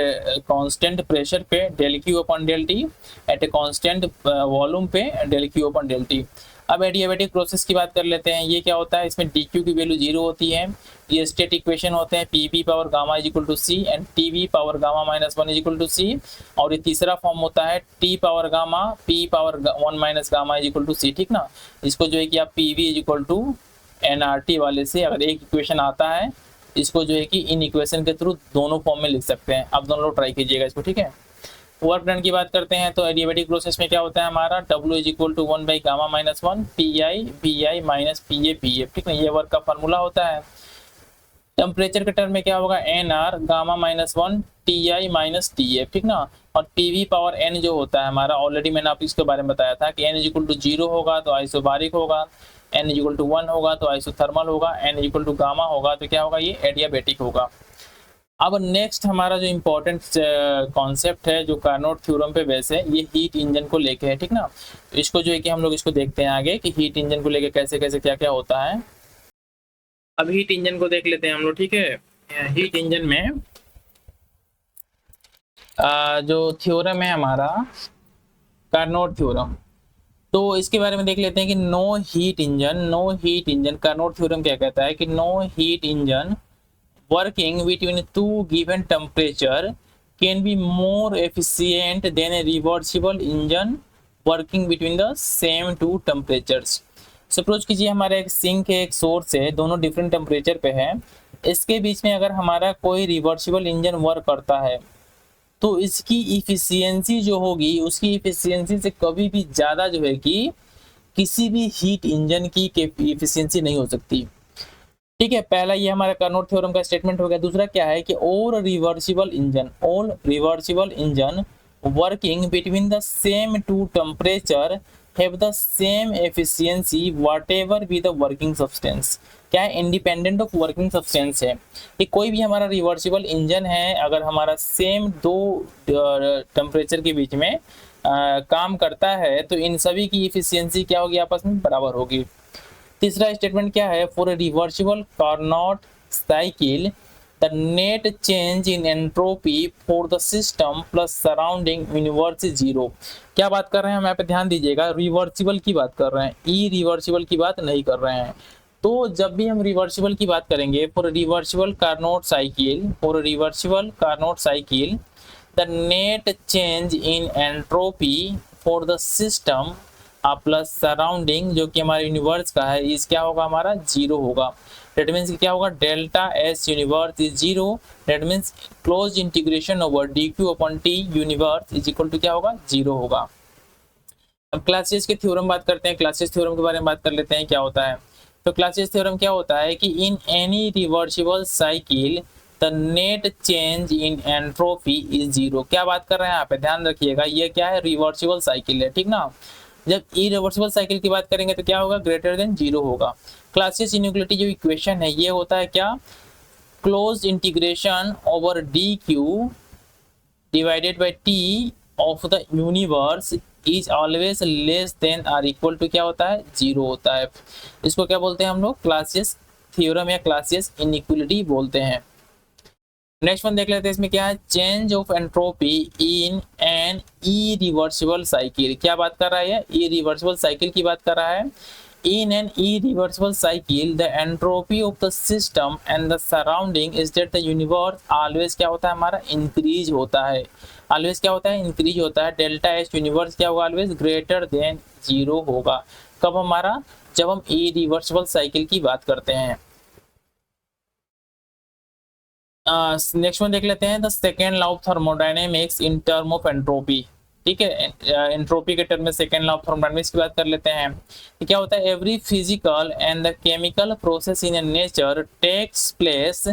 कांस्टेंट प्रेशर पे del Q upon del T, at constant volume पे del Q upon del T. अब एडियाबेटिक प्रोसेस की बात कर लेते हैं। ये क्या होता है, इसमें डी क्यू की वैल्यू 0 होती है। ये स्टेट इक्वेशन होते हैं P P power gamma is equal to C and T V power gamma minus 1 is equal to C. और ये तीसरा फॉर्म होता है T power gamma P power 1 minus gamma is equal to C. ठीक ना, इसको जो है कि आप P V is equal to N R T वाले से अगर एक इक्वेशन आता है, इसको जो है कि इन इक्वेशन के थ्रू दोनों फॉर्म में लिख सकते हैं। आप दोनों लोग ट्राई कीजिएगा इसको। ठीक है, वर्क डन की बात करते हैं तो एडियाबेटिक प्रोसेस में क्या होता है हमारा, W is equal to 1 by gamma minus 1 P I minus P A. ठीक है, ये वर्क का फॉर्मूला होता है। टेम्परेचर के टर्म में क्या होगा, N R gamma minus 1 T I minus T F. ठीक ना, और पी वी पावर एन जो होता है हमारा, ऑलरेडी मैंने आपको इसके बारे में बताया था कि एन इज इक्वल टू 0 होगा तो आइसोबारिक होगा, एन इज इक्वल टू 1 होगा तो आइसोथर्मल होगा, N is equal to gamma होगा तो क्या होगा, ये एडियाबेटिक होगा। अब नेक्स्ट हमारा जो इम्पोर्टेंट कॉन्सेप्ट है जो कार्नोट थ्योरम पे बेस है, ये हीट इंजन को लेके है। ठीक ना, तो इसको जो है कि हम लोग इसको देखते हैं आगे कि हीट इंजन को लेके कैसे कैसे क्या क्या होता है। अब हीट इंजन को देख लेते हैं हम लोग। ठीक है, हीट इंजन में जो थ्योरम है हमारा कार्नोट थ्योरम, तो इसके बारे में देख लेते हैं कि no heat engine Carnot theorem क्या कहता है कि no heat engine working between two given temperature can be more efficient than a reversible engine working between the same two temperatures। Suppose कीजिए हमारा एक सिंक है, एक सोर्स है, दोनों डिफरेंट टेम्परेचर पे है। इसके बीच में अगर हमारा कोई रिवर्सिबल इंजन वर्क करता है तो इसकी इफिशियंसी जो होगी, उसकी इफिशियंसी से कभी भी ज़्यादा जो है कि किसी भी हीट इंजन की इफिशियंसी नहीं हो सकती। ठीक है, पहला ये हमारा कार्नोट थ्योरम का स्टेटमेंट हो गया। दूसरा क्या है कि all reversible engine working between the same two temperature have the same efficiency whatever be the working substance. क्या है, इंडिपेंडेंट ऑफ वर्किंग सब्सटेंस है कि कोई भी हमारा रिवर्सिबल इंजन है, अगर हमारा सेम दो टेम्परेचर के बीच में काम करता है तो इन सभी की इफिशियंसी क्या होगी, आपस में बराबर होगी। तीसरा स्टेटमेंट क्या है, for a reversible Carnot cycle the net change in entropy for the system plus surrounding universe is 0। क्या बात कर रहे हैं हम यहाँ पे, ध्यान दीजिएगा, रिवर्सिबल की बात कर रहे हैं, ई रिवर्सिबल की बात नहीं कर रहे हैं। तो जब भी हम रिवर्सिबल की बात करेंगे, for reversible Carnot cycle the net change in entropy for the system plus surrounding जो कि हमारे यूनिवर्स का है, इस क्या होगा, हमारा 0 होगा। दैट मीन्स क्या होगा, delta S universe is 0। That means close integration over D Q upon T universe is equal to क्या होगा, 0 होगा। अब क्लासियस के थ्योरम बात करते हैं, क्लासियस थ्योरम के बारे में बात कर लेते हैं क्या होता है। तो क्लासियस थ्योरम क्या होता है कि in any reversible cycle the net change in entropy is 0। क्या बात कर रहे हैं यहाँ पे, ध्यान रखिएगा, ये क्या है, रिवर्सिबल साइकिल है। ठीक ना, जब इरिवर्सिबल साइकिल की बात करेंगे तो क्या होगा, ग्रेटर देन 0 होगा। क्लासियस इनइक्वालिटी जो इक्वेशन है ये होता है क्या, close integration over D Q divided by T of the universe is always less than or equal to क्या होता है, 0 होता है। इसको क्या बोलते हैं हम लोग, क्लासियस थ्योरम या क्लासियस इनइक्वालिटी बोलते हैं। नेक्स्ट वन देख लेते हैं, इसमें क्या है, change of entropy in an irreversible cycle. क्या बात कर रहा है, ये इरिवर्सिबल साइकिल की बात कर रहा है। In an irreversible cycle, the entropy of the system and the surrounding is that the universe always क्या होता है हमारा, इंक्रीज होता है। ऑलवेज क्या होता है, इंक्रीज होता है। डेल्टा एच यूनिवर्स क्या होगा, ऑलवेज ग्रेटर देन 0 होगा। कब हमारा, जब हम इरिवर्सिबल साइकिल की बात करते हैं। नेक्स्ट वन देख लेते हैं, the second law of thermodynamics in term of entropy. ठीक है, एंट्रोपी के टर्म में सेकेंड लॉ ऑफ थर्मोडायनेमिक्स की बात कर लेते हैं। क्या होता है, every physical and the chemical process in nature takes place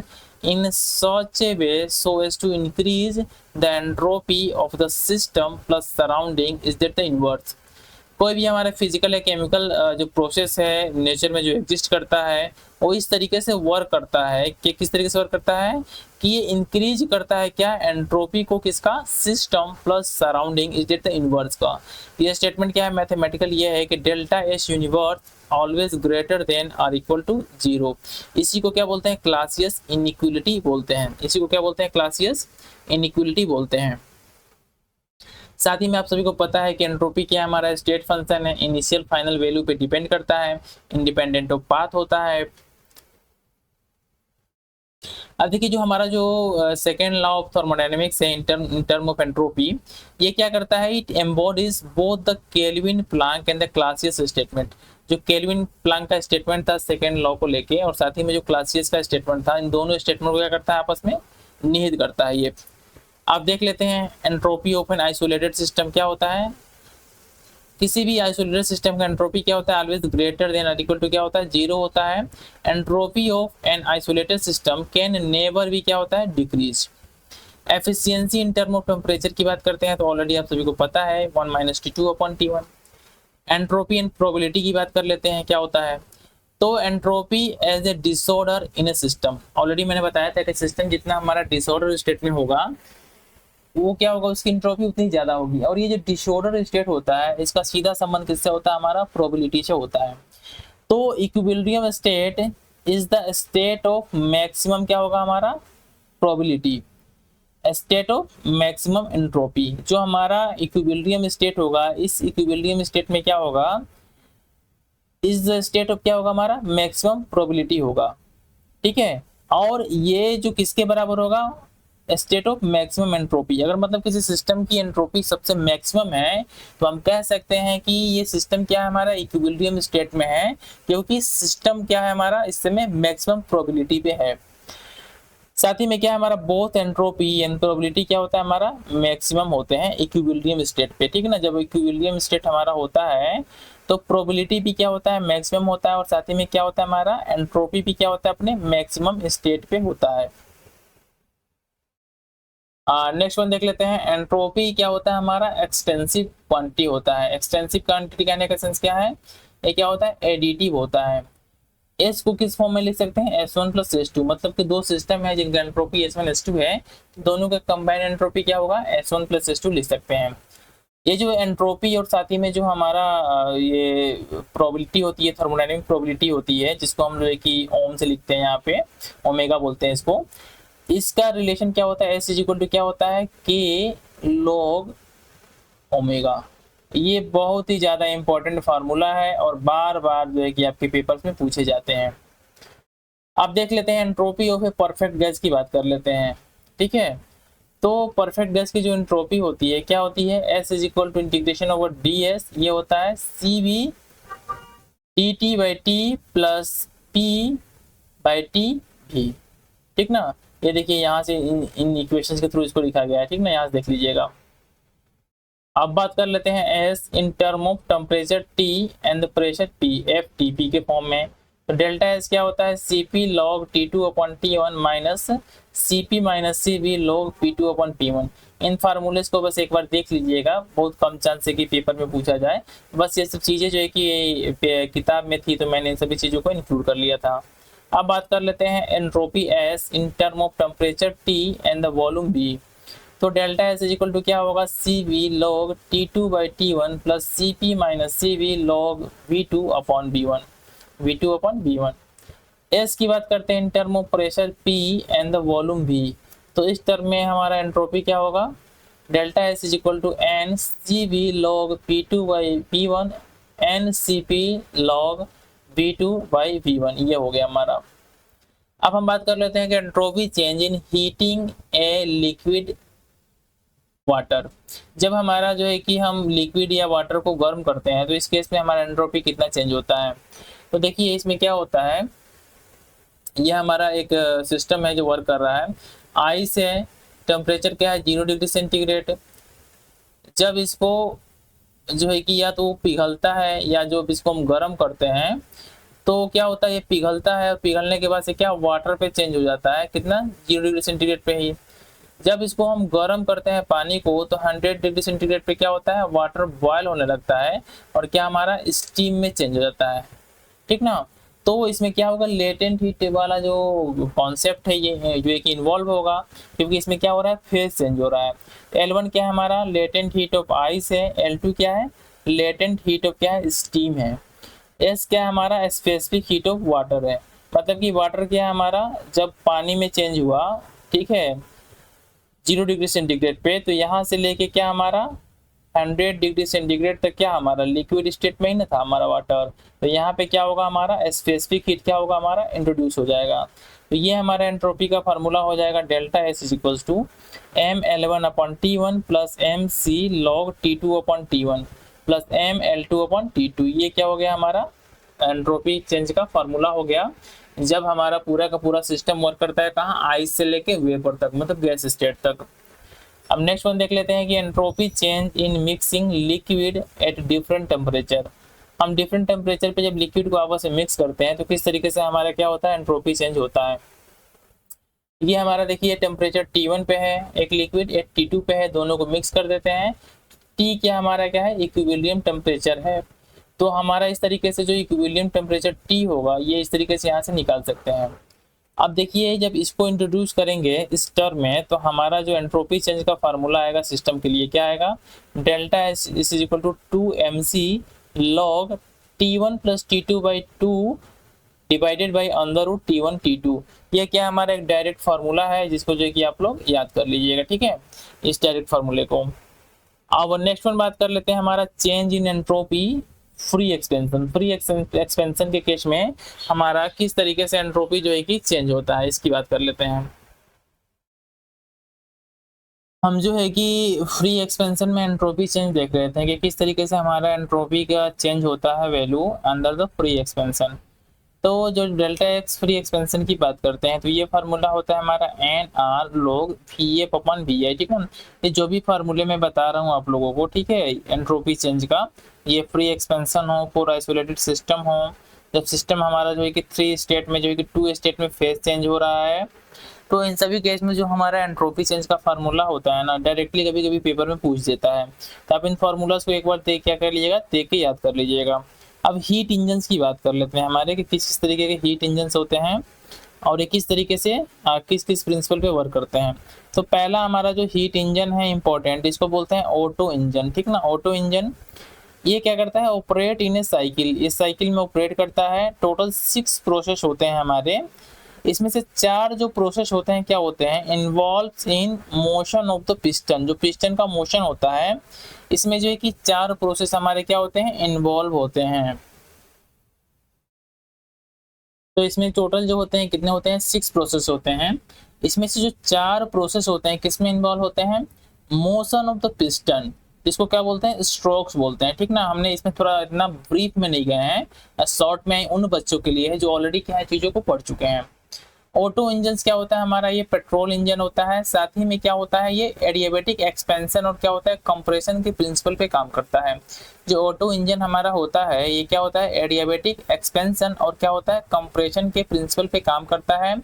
in such a way so as to increase the entropy of the system plus surrounding is that the inverse। कोई भी हमारा फिजिकल या केमिकल जो process है nature में जो exist करता है वो इस तरीके से वर्क करता है कि किस तरीके से वर्क करता है कि ये इंक्रीज करता है क्या, एंट्रोपी को, किसका, system plus surrounding is the universe का। ये स्टेटमेंट क्या है, मैथमेटिकल ये है कि delta S universe always greater than or equal to 0। इसी को क्या बोलते हैं, क्लासियस इनइक्वालिटी बोलते हैं। इसी को क्या बोलते हैं, क्लासियस इनइक्वालिटी बोलते हैं। साथ ही में आप सभी को पता है कि एंट्रोपी क्या है, हमारा स्टेट फंक्शन है, इनिशियल फाइनल वैल्यू पे डिपेंड करता है, इंडिपेंडेंट ऑफ पाथ होता है। अब देखिए जो हमारा जो सेकेंड लॉ ऑफ थर्मोडायनेमिक्स है इन टर्म ऑफ एंट्रोपी, ये क्या करता है, it embodies both the Kelvin Planck and the Clausius statement. जो केल्विन प्लैंक का स्टेटमेंट था सेकेंड लॉ को लेके, और साथ ही में जो क्लासियस का स्टेटमेंट था, इन दोनों स्टेटमेंट को क्या करता है, आपस में निहित करता है। ये आप देख लेते हैं, entropy of an isolated system क्या होता है, किसी भी आइसोलेटेड सिस्टम का एंट्रोपी क्या होता है, ऑलवेज ग्रेटर देन और इक्वल टू क्या होता है, 0 होता है। Entropy of an isolated system can never भी क्या होता है, decrease. Efficiency in term of temperature की बात करते हैं तो ऑलरेडी आप सभी को पता है 1 - T2/T1। एंट्रोपी एंड प्रोबेबिलिटी की बात कर लेते हैं, क्या होता है, तो entropy as a disorder in a system. Already मैंने बताया था कि सिस्टम जितना हमारा डिसऑर्डर स्टेट में होगा वो क्या होगा, उसकी एंट्रोपी उतनी ज्यादा होगी। और ये जो डिसऑर्डर स्टेट होता है इसका सीधा संबंध किससे होता है, हमारा प्रोबेबिलिटी से होता है। तो equilibrium state is the state of maximum क्या होगा हमारा, probability, state of maximum entropy. जो हमारा इक्विलिब्रियम स्टेट होगा, इस इक्विलिब्रियम स्टेट में क्या होगा, इस स्टेट ऑफ क्या होगा, हमारा मैक्सिमम प्रोबेबिलिटी होगा। ठीक है, और ये जो किसके बराबर होगा, स्टेट ऑफ मैक्सिमम एंट्रोपी। अगर मतलब किसी सिस्टम की एंट्रोपी सबसे मैक्सिमम है तो हम कह सकते हैं कि ये सिस्टम क्या है, हमारा इक्विलिब्रियम स्टेट में है, क्योंकि सिस्टम क्या है हमारा इस समय मैक्सिमम प्रोबेबिलिटी पे है। साथ ही में क्या है, हमारा बोथ एंट्रोपी एंड प्रोबेबिलिटी क्या होता है, हमारा मैक्सिमम होते हैं इक्विलिब्रियम स्टेट पे। ठीक है ना, जब इक्विलिब्रियम स्टेट हमारा होता है तो प्रोबेबिलिटी भी क्या होता है, मैक्सिमम होता है, और साथ ही में क्या होता है, हमारा एंट्रोपी भी क्या होता है, अपने मैक्सिमम स्टेट पे होता है। नेक्स्ट वन देख लेते हैं, एंट्रोपी क्या होता है, हमारा एक्सटेंसिव क्वांटिटी होता है। एक्सटेंसिव क्वांटिटी कहने का सेंस क्या है, ये क्या होता है, एडिटिव होता है। एस को किस फॉर्म में लिख सकते हैं, S1 + S2, मतलब कि दो सिस्टम है जिनका एंट्रोपी S1 S2 है, दोनों का कंबाइंड एंट्रोपी क्या होगा, S1 + S2 लिख सकते हैं। ये जो एंट्रोपी और साथ ही में जो हमारा ये प्रोबेबिलिटी होती है, थर्मोडायनेमिक प्रोबेबिलिटी होती है, जिसको हम जो है कि ओम से लिखते हैं, यहाँ पे ओमेगा बोलते हैं इसको, इसका रिलेशन क्या होता है, S = क्या होता है, K log ओमेगा। ये बहुत ही ज्यादा इंपॉर्टेंट फार्मूला है और बार बार जो है कि आपके पेपर्स में पूछे जाते हैं। आप देख लेते हैं entropy of a perfect gas की बात कर लेते हैं। ठीक है, तो परफेक्ट गैस की जो एंट्रोपी होती है क्या होती है, S = इंटीग्रेशन ओवर ds, ये होता है CV dt/T + P/T भी। ठीक ना, ये देखिए यहाँ से इन इक्वेशंस के थ्रू इसको लिखा गया है। ठीक ना, यहाँ से देख लीजिएगा। अब बात कर लेते हैं S in term of temperature T and the pressure P, FTP के फॉर्म में। तो डेल्टा S क्या होता है, Cp log T2/T1 minus Cp - Cv log P2/P1। इन फार्मूलेस को बस एक बार देख लीजिएगा, बहुत कम चांस है कि पेपर में पूछा जाए। बस ये सब चीजें जो है कि किताब में थी तो मैंने इन सभी चीजों को इंक्लूड कर लिया था। अब बात कर लेते हैं entropy S in term of temperature T and the volume V। तो डेल्टा S = क्या होगा, Cv log T2/T1 + Cp - Cv log V2/B1। S की बात करते हैं in term of pressure P and the volume V। तो इस टर्म में हमारा एंट्रोपी क्या होगा, delta S is equal to N C V log P2 by P1 N C P log V2 by V1, ये हो गया हमारा। अब हम बात कर लेते हैं कि entropy change in heating a liquid water. जब हमारा जो है कि हम लिक्विड या वाटर को गर्म करते हैं तो इस केस में हमारा एंट्रोपी कितना चेंज होता है। तो देखिए इसमें क्या होता है, ये हमारा एक सिस्टम है जो वर्क कर रहा है, आइस है, टेम्परेचर क्या है 0 डिग्री सेंटीग्रेड। जब इसको जो है कि या तो पिघलता है या जो इसको हम गर्म करते हैं तो क्या होता है, ये पिघलता है और पिघलने के बाद से क्या वाटर पे चेंज हो जाता है, कितना 0 डिग्री सेंटीग्रेड पे ही। जब इसको हम गर्म करते हैं पानी को तो 100 डिग्री सेंटीग्रेड पे क्या होता है, वाटर बॉयल होने लगता है और क्या हमारा स्टीम में चेंज हो जाता है, ठीक ना। तो इसमें क्या होगा, लेटेंट हीट वाला जो कॉन्सेप्ट है ये जो है कि इन्वॉल्व होगा, क्योंकि इसमें क्या हो रहा है, फेज चेंज हो रहा है। L1 क्या है हमारा, लेटेंट हीट ऑफ आइस है, L2 क्या है, लेटेंट हीट ऑफ क्या है, स्टीम है। S क्या है हमारा, स्पेसिफिक हीट ऑफ वाटर है। मतलब कि वाटर क्या है हमारा, जब पानी में चेंज हुआ, ठीक है, 0 डिग्री सेंटीग्रेड पे, तो यहाँ से लेके क्या हमारा 100 डिग्री सेंटीग्रेड तक क्या हमारा लिक्विड स्टेट में ही ना था हमारा वाटर। तो यहाँ पे क्या होगा हमारा स्पेसिफिक हीट क्या होगा हमारा इंट्रोड्यूस हो जाएगा। तो ये हमारा एंट्रोपी का फार्मूला हो जाएगा, delta S is equals to mL1 upon T1 plus mc log T2 upon T1 plus mL2 upon T2। ये क्या हो गया हमारा एंट्रोपी चेंज का फार्मूला हो गया, जब हमारा पूरा का पूरा सिस्टम वर्क करता है कहाँ, आइस से लेके वेपर तक, मतलब गैस स्टेट तक। अब नेक्स्ट वन देख लेते हैं कि entropy change in mixing liquid at different temperature. हम डिफरेंट टेम्परेचर पे जब लिक्विड को आपस में मिक्स करते हैं तो किस तरीके से हमारा क्या होता है, एंट्रोपी चेंज होता है। ये हमारा देखिए टेम्परेचर T1 पे है एक लिक्विड, एक T2 पे है, दोनों को मिक्स कर देते हैं। T क्या हमारा क्या है, इक्विलिब्रियम टेम्परेचर है। तो हमारा इस तरीके से जो इक्विलिब्रियम टेम्परेचर T होगा ये इस तरीके से यहाँ से निकाल सकते हैं। अब देखिए जब इसको इंट्रोड्यूस करेंगे इस टर्म में तो हमारा जो एंट्रोपी चेंज का फार्मूला आएगा सिस्टम के लिए क्या आएगा, delta S is equal to 2mc log T1 plus T2 by 2 divided by under root T1 T2। ये क्या हमारा एक डायरेक्ट फार्मूला है जिसको जो है कि आप लोग याद कर लीजिएगा, ठीक है, इस डायरेक्ट फार्मूले को। अब नेक्स्ट वन बात कर लेते हैं हमारा change in entropy free expansion. Free expansion के केस में हमारा किस तरीके से एंट्रोपी जो है कि चेंज होता है, इसकी बात कर लेते हैं। हम जो है कि फ्री एक्सपेंशन में एंट्रोपी चेंज देख रहे थे कि किस तरीके से हमारा एंट्रोपी का चेंज होता है value under the free expansion. तो जो डेल्टा एक्स फ्री एक्सपेंशन की बात करते हैं तो ये फार्मूला होता है हमारा एन आर लोग वी एफ अपॉन वी आई, ठीक है। ये जो भी फार्मूले में बता रहा हूँ आप लोगों को, ठीक है, एंट्रोपी चेंज का, ये फ्री एक्सपेंशन हो, फॉर आइसोलेटेड सिस्टम हो, जब सिस्टम हमारा जो है कि 3 स्टेट में जो है कि 2 स्टेट में फेज चेंज हो रहा है, तो इन सभी केस में जो हमारा एंट्रोपी चेंज का फार्मूला होता है ना, डायरेक्टली कभी कभी पेपर में पूछ देता है। तो आप इन फार्मूलाज को एक बार देख क्या कर लीजिएगा, देख के याद कर लीजिएगा। अब हीट इंजन की बात कर लेते हैं हमारे कि किस तरीके के हीट इंजन होते हैं और ये किस तरीके से किस किस प्रिंसिपल पे वर्क करते हैं। तो पहला हमारा जो हीट इंजन है इंपॉर्टेंट, इसको बोलते हैं ऑटो इंजन, ठीक ना। ऑटो इंजन ये क्या करता है, ऑपरेट इन ए साइकिल, इस साइकिल में ऑपरेट करता है। टोटल 6 प्रोसेस होते हैं हमारे, इसमें से 4 जो प्रोसेस होते हैं क्या होते हैं, involve in motion of the piston. जो पिस्टन का मोशन होता है इसमें जो है कि 4 प्रोसेस हमारे क्या होते हैं, इन्वॉल्व होते हैं। तो इसमें टोटल जो होते हैं कितने होते हैं, 6 प्रोसेस होते हैं। इसमें से जो 4 प्रोसेस होते हैं किसमें इन्वॉल्व होते हैं, मोशन ऑफ द पिस्टन, इसको क्या बोलते हैं, स्ट्रोक्स बोलते हैं, ठीक ना। हमने इसमें थोड़ा इतना ब्रीफ में नहीं गए हैं, शॉर्ट में उन बच्चों के लिए है जो ऑलरेडी क्या है चीजों को पढ़ चुके हैं। ऑटो इंजन क्या होता है हमारा, ये पेट्रोल इंजन होता है, साथ ही में क्या होता है, ये एडियाबेटिक एक्सपेंशन और क्या होता है कंप्रेशन के प्रिंसिपल पे काम करता है। जो ऑटो इंजन हमारा होता है ये क्या होता है, एडियाबेटिक एक्सपेंशन और क्या होता है कंप्रेशन के प्रिंसिपल पे काम करता है।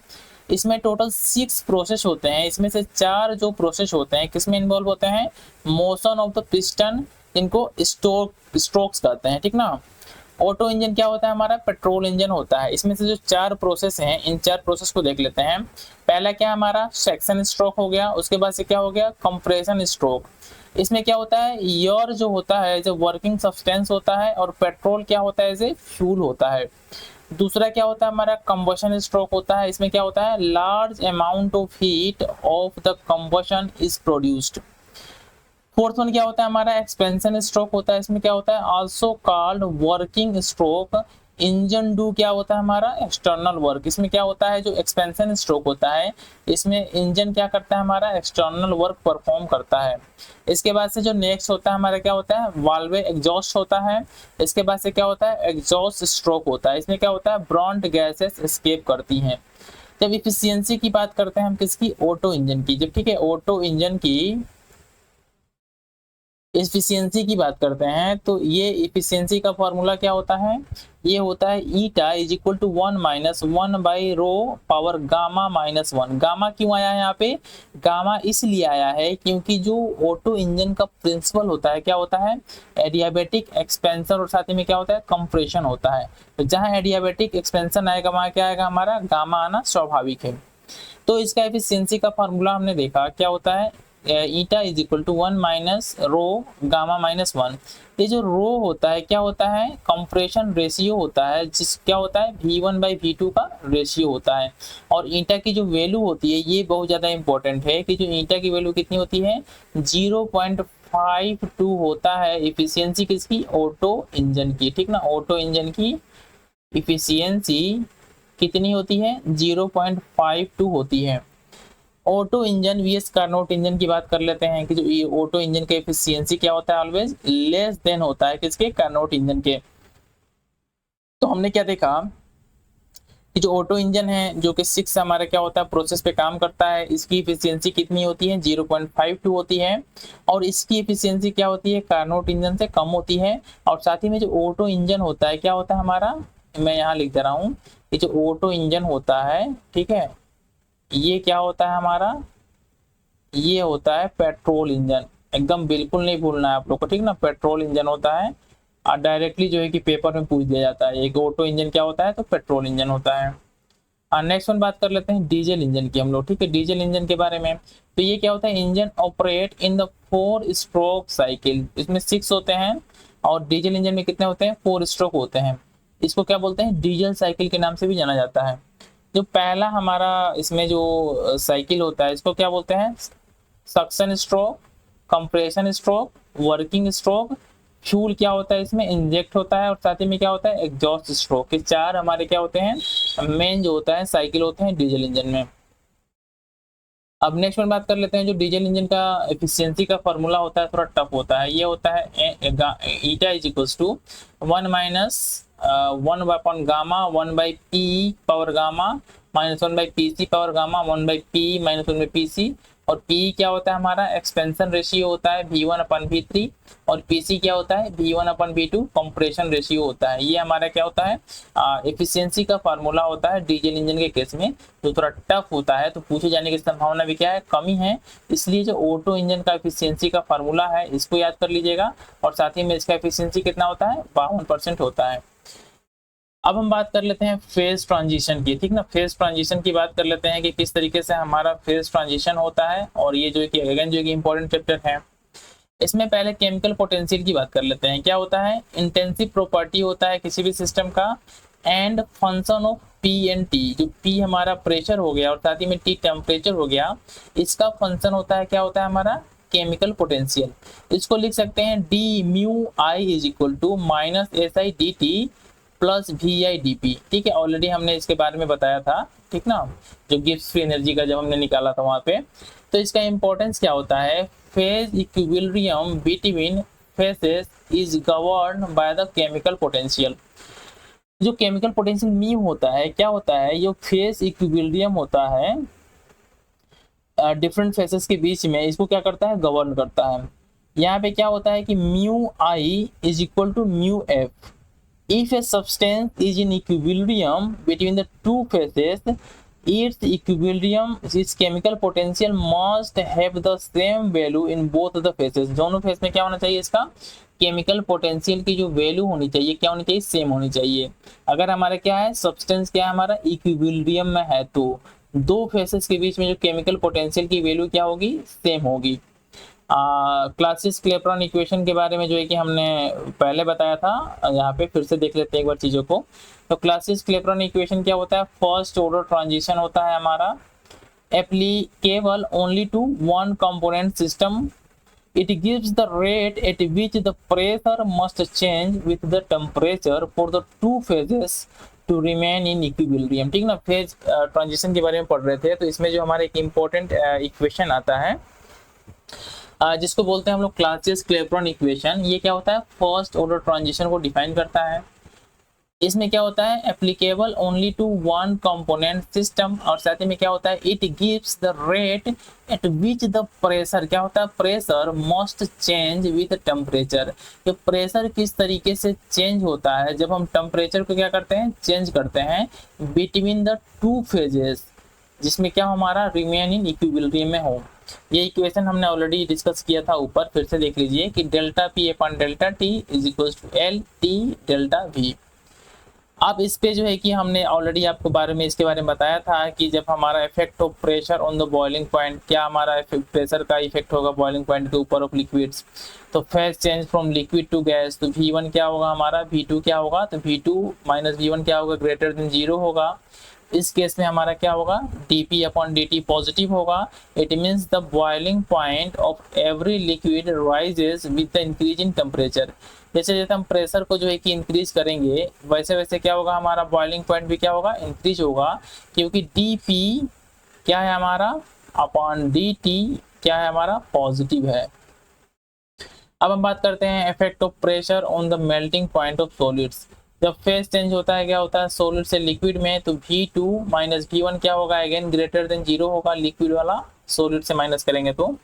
इसमें टोटल 6 प्रोसेस होते हैं, इसमें से 4 जो प्रोसेस होते हैं किसमें इन्वॉल्व होते हैं, मोशन ऑफ द पिस्टन, इनको स्ट्रोक्स कहते हैं, ठीक ना। ऑटो इंजन क्या होता है हमारा, पेट्रोल इंजन होता है। इसमें से जो 4 प्रोसेस हैं इन 4 प्रोसेस को देख लेते हैं। पहला क्या हमारा सेक्शन स्ट्रोक हो गया, उसके बाद से क्या हो गया कंप्रेशन स्ट्रोक। इसमें क्या होता है, एयर जो होता है जो वर्किंग सब्सटेंस होता है और पेट्रोल क्या होता है एज ए फ्यूल होता है। दूसरा क्या होता है हमारा कंबशन स्ट्रोक होता है, इसमें क्या होता है large amount of heat of the combustion is produced. Fourth one क्या होता है हमारा एक्सपेंशन स्ट्रोक होता है, इसमें क्या होता है also called working stroke. Engine do क्या होता है हमारा एक्सटर्नल वर्क, इसमें क्या होता है जो एक्सपेंशन स्ट्रोक होता है इसमें इंजन क्या करता है हमारा एक्सटर्नल वर्क परफॉर्म करता है। इसके बाद से जो नेक्स्ट होता है हमारा क्या होता है वाल्व एग्जॉस्ट होता है। इसके बाद से क्या होता है एग्जॉस्ट स्ट्रोक होता है, इसमें क्या होता है ब्रॉन्ट गैसेस एस्केप करती हैं। जब इफिशियंसी की बात करते हैं हम किसकी ऑटो इंजन की, जब ठीक है ऑटो इंजन की इफिशियंसी की बात करते हैं तो ये इफिशियंसी का फॉर्मूला क्या होता है, ये होता है eta is equal to 1 minus 1 by rho power gamma minus 1। Gamma क्यों आया है यहाँ पे, गामा इसलिए आया है क्योंकि जो ऑटो इंजन का प्रिंसिपल होता है क्या होता है एडियाबेटिक एक्सपेंशन और साथ ही में क्या होता है कंप्रेशन होता है। तो जहाँ एडियाबेटिक एक्सपेंशन आएगा वहाँ क्या आएगा हमारा गामा आना स्वाभाविक है। तो इसका एफिशिएंसी का फार्मूला हमने देखा क्या होता है eta is equal to 1 minus rho gamma minus 1। ये जो रो होता है क्या होता है कंप्रेशन रेशियो होता है, जिस क्या होता है V1 बाई V2 का रेशियो होता है। और ईटा की जो वैल्यू होती है ये बहुत ज़्यादा इंपॉर्टेंट है कि जो ईटा की वैल्यू कितनी होती है 0.52 होता है इफिशियंसी किसकी ऑटो इंजन की, ठीक ना। ऑटो इंजन की इफिशियंसी कितनी होती है 0.52 होती है। Auto engine vs Carnot engine की बात कर लेते हैं कि जो ये ऑटो इंजन का एफिशिएंसी क्या होता है ऑलवेज लेस देन होता है किसके कार्नोट इंजन के। तो हमने क्या देखा कि जो ऑटो इंजन है जो कि 6 हमारा क्या होता है प्रोसेस पे काम करता है, इसकी एफिशिएंसी कितनी होती है 0.52 होती है। और इसकी एफिशिएंसी क्या होती है कार्नोट इंजन से कम होती है। और साथ ही में जो ऑटो इंजन होता है क्या होता है हमारा, मैं यहाँ लिख दे रहा हूँ कि जो ऑटो इंजन होता है ठीक है ये क्या होता है हमारा, ये होता है पेट्रोल इंजन। एकदम बिल्कुल नहीं भूलना है आप लोग को, ठीक ना। पेट्रोल इंजन होता है और डायरेक्टली जो है कि पेपर में पूछ दिया जाता है एक ऑटो इंजन क्या होता है तो पेट्रोल इंजन होता है। और नेक्स्ट वन बात कर लेते हैं डीजल इंजन की हम लोग, ठीक है। डीजल इंजन के बारे में तो ये क्या होता है engine operate in the 4 stroke cycle, इसमें 6 होते हैं और डीजल इंजन में कितने होते हैं 4 स्ट्रोक होते हैं। इसको क्या बोलते हैं डीजल साइकिल के नाम से भी जाना जाता है। जो पहला हमारा इसमें जो साइकिल होता है इसको क्या बोलते हैं suction stroke, compression stroke, working stroke, fuel क्या होता है इसमें इंजेक्ट होता है और साथ ही में क्या होता है एग्जॉस्ट स्ट्रोक। ये 4 हमारे क्या होते हैं मेन जो होता है साइकिल होते हैं डीजल इंजन में। अब नेक्स्ट में बात कर लेते हैं जो डीजल इंजन का एफिशिएंसी का फॉर्मूला होता है थोड़ा टफ होता है। ये होता है eta is equals to 1 minus 1 upon gamma 1 by P power gamma minus 1 by P C power gamma 1 by P minus 1 by P C. और पी क्या होता है हमारा एक्सपेंशन रेशियो होता है V1 अपन V3 और पीसी क्या होता है V1 अपन V2 कंप्रेशन रेशियो होता है। ये हमारा क्या होता है एफिशिएंसी का फार्मूला होता है डीजल इंजन के केस में जो थोड़ा टफ होता है, तो पूछे जाने की संभावना भी क्या है कमी है। इसलिए जो ऑटो इंजन का एफिशिएंसी का फार्मूला है इसको याद कर लीजिएगा और साथ ही में इसका एफिशिएंसी कितना होता है 52% होता है। अब हम बात कर लेते हैं फेज ट्रांजिशन की, ठीक ना। फेज ट्रांजिशन की बात कर लेते हैं कि किस तरीके से हमारा फेज ट्रांजिशन होता है और ये जो है कि अगेन जो है कि इंपॉर्टेंट चैप्टर है। इसमें पहले केमिकल पोटेंशियल की बात कर लेते हैं। क्या होता है इंटेंसिव प्रॉपर्टी होता है किसी भी सिस्टम का and function of P and T. जो पी हमारा प्रेशर हो गया और साथ ही में टी टेम्परेचर हो गया, इसका फंक्शन होता है क्या होता है हमारा केमिकल पोटेंशियल। इसको लिख सकते हैं D mu I is equal to minus S I D T plus V I D P, ठीक है। ऑलरेडी हमने इसके बारे में बताया था, ठीक ना, जो गिब्स फ्री एनर्जी का जब हमने निकाला था वहां पे। तो इसका इंपॉर्टेंस क्या होता है phase equilibrium between faces is govern by the chemical potential. जो केमिकल पोटेंशियल म्यू होता है क्या होता है ये फेज इक्विलिब्रियम होता है डिफरेंट फेसेस के बीच में, इसको क्या करता है गवर्न करता है। यहाँ पे क्या होता है कि mu I is equal to mu F. If a substance is in equilibrium between the two phases, its equilibrium, its chemical potential must have the same value in both the phases। दोनों phase में क्या होना चाहिए इसका chemical potential की जो value होनी चाहिए क्या होनी चाहिए सेम होनी चाहिए। अगर हमारा क्या है सब्सटेंस क्या है हमारा इक्विलिब्रियम में है तो दो फेसेस के बीच में जो केमिकल पोटेंशियल की वैल्यू क्या होगी सेम होगी। क्लासियस क्लेपेरॉन इक्वेशन के बारे में जो है कि हमने पहले बताया था, यहाँ पे फिर से देख लेते हैं एक बार चीज़ों को। तो क्लासियस क्लेपेरॉन इक्वेशन क्या होता है? फर्स्ट ऑर्डर ट्रांजिशन होता है हमारा, applicable only to one component system. It gives the rate at which the pressure must change with the temperature for the two phases to remain in equilibrium। ठीक ना, phase transition के बारे में पढ़ रहे थे, तो इसमें जो हमारा एक इम्पोर्टेंट इक्वेशन आता है जिसको बोलते हैं हम लोग क्लासियस क्लेपेरॉन इक्वेशन। ये क्या होता है? फर्स्ट ऑर्डर ट्रांजिशन को डिफाइन करता है। इसमें क्या होता है? Applicable only to one component system, और साथ ही में क्या होता है? It gives the rate at which the pressure, क्या होता है? Pressure must change with temperature. कि प्रेशर किस तरीके से चेंज होता है जब हम टेम्परेचर को क्या करते हैं? चेंज करते हैं बिटवीन द टू फेजेस, जिसमें क्या हमारा रिमेन इन इक्विलिब्रियम में हो। ये इक्वेशन हमने ऑलरेडी डिस्कस किया था ऊपर, फिर से देख लीजिए कि delta P upon delta T is equals to L T delta V. अब इस पे जो है कि हमने ऑलरेडी आपको बारे में इसके बारे में बताया था कि जब हमारा effect of pressure on the boiling point, क्या हमारा प्रेशर का इफेक्ट होगा बॉइलिंग पॉइंट के ऊपर ऑफ लिक्विड्स, तो phase change from liquid to gas, तो V1 क्या होगा हमारा? V2 क्या होगा? तो V2 माइनस V1 क्या होगा? ग्रेटर देन 0 होगा। इस केस में हमारा क्या होगा? dP अपॉन dt पॉजिटिव होगा। It means the boiling point of every liquid rises with the increase in temperature. जैसे जैसे हम प्रेशर को जो है कि इंक्रीज करेंगे, वैसे वैसे क्या होगा? हमारा बॉइलिंग पॉइंट भी क्या होगा? इंक्रीज होगा, क्योंकि dP क्या है हमारा? अपॉन dt क्या है हमारा? पॉजिटिव है। अब हम बात करते हैं effect of pressure on the melting point of solids. जब फेज चेंज होता है, क्या होता है? सॉलिड से लिक्विड में, तो V2 माइनस V1 क्या होगा? अगेन ग्रेटर देन 0 होगा, लिक्विड वाला सॉलिड से माइनस करेंगे तो।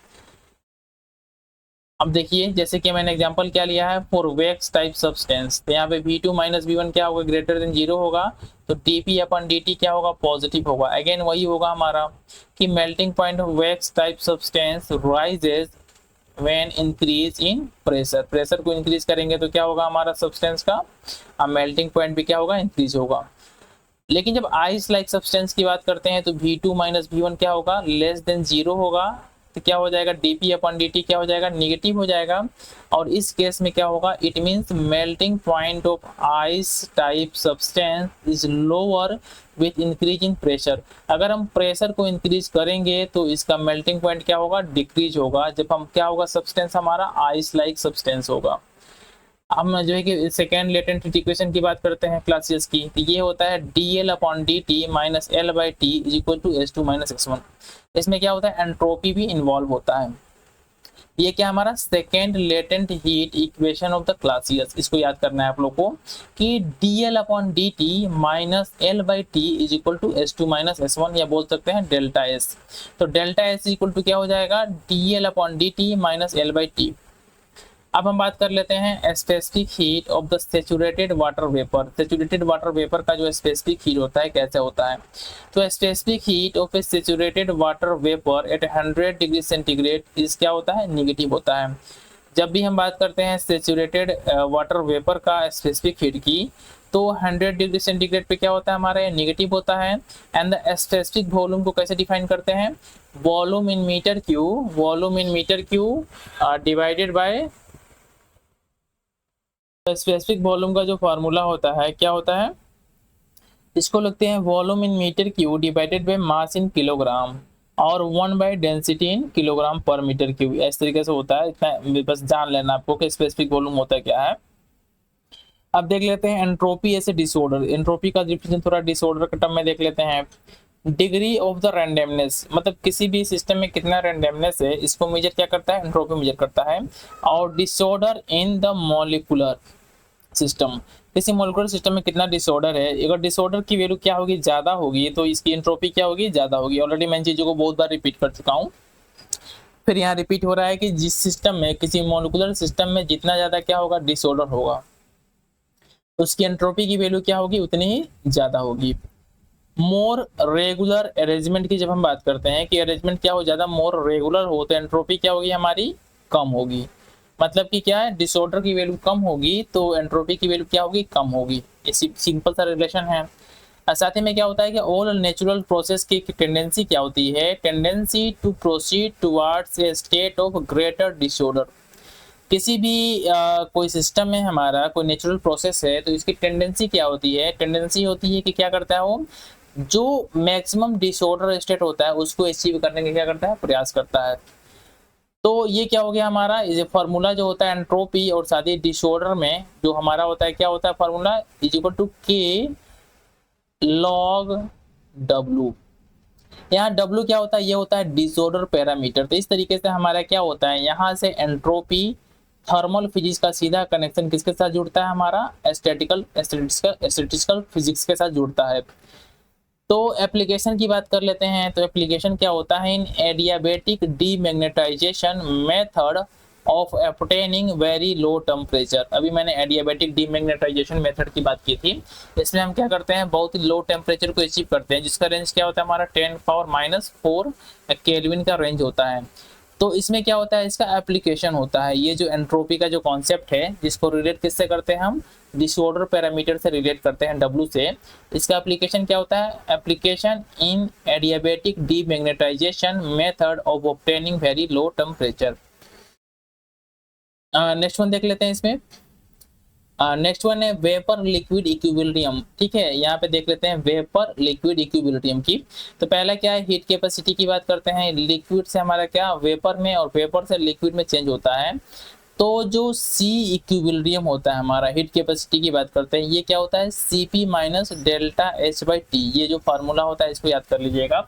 अब देखिए, जैसे कि मैंने एग्जांपल क्या लिया है? फॉर वैक्स टाइप सब्सटेंस, तो यहाँ पे V2 माइनस V1 क्या होगा? ग्रेटर देन 0 होगा, तो dP अपन dt क्या होगा? पॉजिटिव होगा। अगेन वही होगा हमारा कि melting point of wax type substance rises when increase in pressure. Pressure को इंक्रीज करेंगे तो क्या होगा हमारा सब्सटेंस का? मेल्टिंग पॉइंट भी क्या होगा? इंक्रीज होगा। लेकिन जब आइस लाइक सब्सटेंस की बात करते हैं, तो V2 माइनस V1 क्या होगा? लेस देन 0 होगा, तो क्या हो जाएगा? dP अपॉन dt क्या हो जाएगा? निगेटिव हो जाएगा। और इस केस में क्या होगा? It means melting point of ice type substance is lower with increase in pressure. अगर हम प्रेशर को इंक्रीज करेंगे तो इसका मेल्टिंग पॉइंट क्या होगा? डिक्रीज होगा। जब हम क्या होगा? सब्सटेंस हमारा आइस लाइक सब्सटेंस होगा। हम जो है कि सेकेंड लेटेंट हीट इक्वेशन की बात करते हैं क्लासियस की, तो ये होता है dL upon dt minus L by T is equal to S2 minus S1। इसमें क्या होता है? एंट्रोपी भी इन्वॉल्व होता है। ये क्या हमारा second latent heat equation of the Clausius. इसको याद करना है आप लोग को कि dL upon dt minus L by T is equal to S2 minus S1, या बोल सकते हैं डेल्टा S। तो डेल्टा S इक्वल टू क्या हो जाएगा? dL upon dt minus L by T. अब हम बात कर लेते हैं specific heat of the saturated water vapour. Saturated water vapour का जो स्पेसिफिक हीट होता है कैसे होता है? तो specific heat of A saturated water vapour eight 100 degree centigrade इस क्या होता है? निगेटिव होता है। जब भी हम बात करते हैं सैचुरेटेड वाटर वेपर का स्पेसिफिक हीट की, तो 100 डिग्री सेंटीग्रेड पे क्या होता है हमारा? निगेटिव होता है। एंड द स्पेसिफिक वॉल्यूम को कैसे डिफाइन करते हैं? Volume in metre cube, volume in metre cube divided by specific volume का जो फार्मूला होता है क्या होता है? इसको लिखते हैं volume in metre cube divided by mass in kilogram और 1 by density in kilogram per metre cube. इस तरीके से होता है। इतना बस जान लेना आपको कि स्पेसिफिक वॉल्यूम होता है क्या है। अब देख लेते हैं entropy as a disorder. Entropy का डिफिनेशन थोड़ा डिसऑर्डर के टर्म में देख लेते हैं। डिग्री ऑफ द रैंडमनेस, मतलब किसी भी सिस्टम में कितना रैंडमनेस है, इसको मेजर क्या करता है? एंट्रोपी मेजर करता है। और disorder in the molecular system, किसी मॉलिक्यूलर सिस्टम में कितना डिसऑर्डर है, अगर डिसऑर्डर की वैल्यू क्या होगी? ज्यादा होगी, तो इसकी एंट्रोपी क्या होगी? ज्यादा होगी। ऑलरेडी मैं चीजों को बहुत बार रिपीट कर चुका हूँ, फिर यहाँ रिपीट हो रहा है कि जिस सिस्टम में, किसी मॉलिक्यूलर सिस्टम में जितना ज्यादा क्या होगा? डिसऑर्डर होगा, उसकी एंट्रोपी की वैल्यू क्या होगी? उतनी ही ज्यादा होगी। मोर रेगुलर अरेंजमेंट की जब हम बात करते हैं कि अरेंजमेंट क्या हो? ज्यादा मोर रेगुलर हो, तो एंट्रोपी क्या होगी हमारी? कम होगी। मतलब कि क्या है? डिसऑर्डर की वैल्यू कम होगी तो एंट्रोपी की वैल्यू क्या होगी? कम होगी। ये सिंपल सा रिलेशन है। साथ ही में क्या होता है कि ऑल नेचुरल प्रोसेस की टेंडेंसी क्या होती है, tendency to proceed towards a state of greater disorder. किसी भी कोई सिस्टम है हमारा, कोई नेचुरल प्रोसेस है, तो इसकी टेंडेंसी क्या होती है, टेंडेंसी होती है कि क्या करता है वो, जो मैक्सिमम डिसऑर्डर स्टेट होता है उसको अचीव करने का क्या करता है, प्रयास करता है। तो ये क्या हो गया हमारा, ये फार्मूला जो होता है एंट्रोपी और साथ ही डिसऑर्डर में जो हमारा होता है, क्या होता है फार्मूला, इज इक्वल टू के लॉग डब्लू। यहाँ W क्या होता है, ये होता है डिसऑर्डर पैरामीटर। तो इस तरीके से हमारा क्या होता है, यहाँ से एंट्रोपी थर्मल फिजिक्स का सीधा कनेक्शन किसके साथ जुड़ता है, हमारा स्टैटिस्टिकल फिजिक्स के साथ जुड़ता है। तो एप्लीकेशन की बात कर लेते हैं। तो एप्लीकेशन क्या होता है, in adiabatic demagnetisation method of obtaining very low temperature. अभी मैंने एडियाबेटिक डीमैग्नेटाइजेशन मेथड की बात की थी। इसमें हम क्या करते हैं, बहुत ही लो टेम्परेचर को अचीव करते हैं, जिसका रेंज क्या होता है हमारा 10⁻⁻⁴ केल्विन का रेंज होता है। तो इसमें क्या होता है, इसका एप्लीकेशन होता है, ये जो एंट्रोपी का जो कॉन्सेप्ट है, जिसको रिलेट किससे करते हैं हम, डिसऑर्डर पैरामीटर से रिलेट करते हैं, W से। इसका एप्लीकेशन क्या होता है, application in adiabatic demagnetisation method of obtaining very low temperature. Next one देख लेते हैं इसमें। नेक्स्ट वन है वेपर लिक्विड इक्विलिब्रियम। ठीक है, यहाँ पे देख लेते हैं वेपर लिक्विड इक्विलिब्रियम की। तो पहला क्या है, हीट कैपेसिटी की बात करते हैं। लिक्विड से हमारा क्या वेपर में और वेपर से लिक्विड में चेंज होता है। तो जो सी इक्विलिब्रियम होता है हमारा, हीट कैपेसिटी की बात करते हैं, ये क्या होता है, Cp माइनस डेल्टा H/T। ये जो फार्मूला होता है इसको याद कर लीजिएगा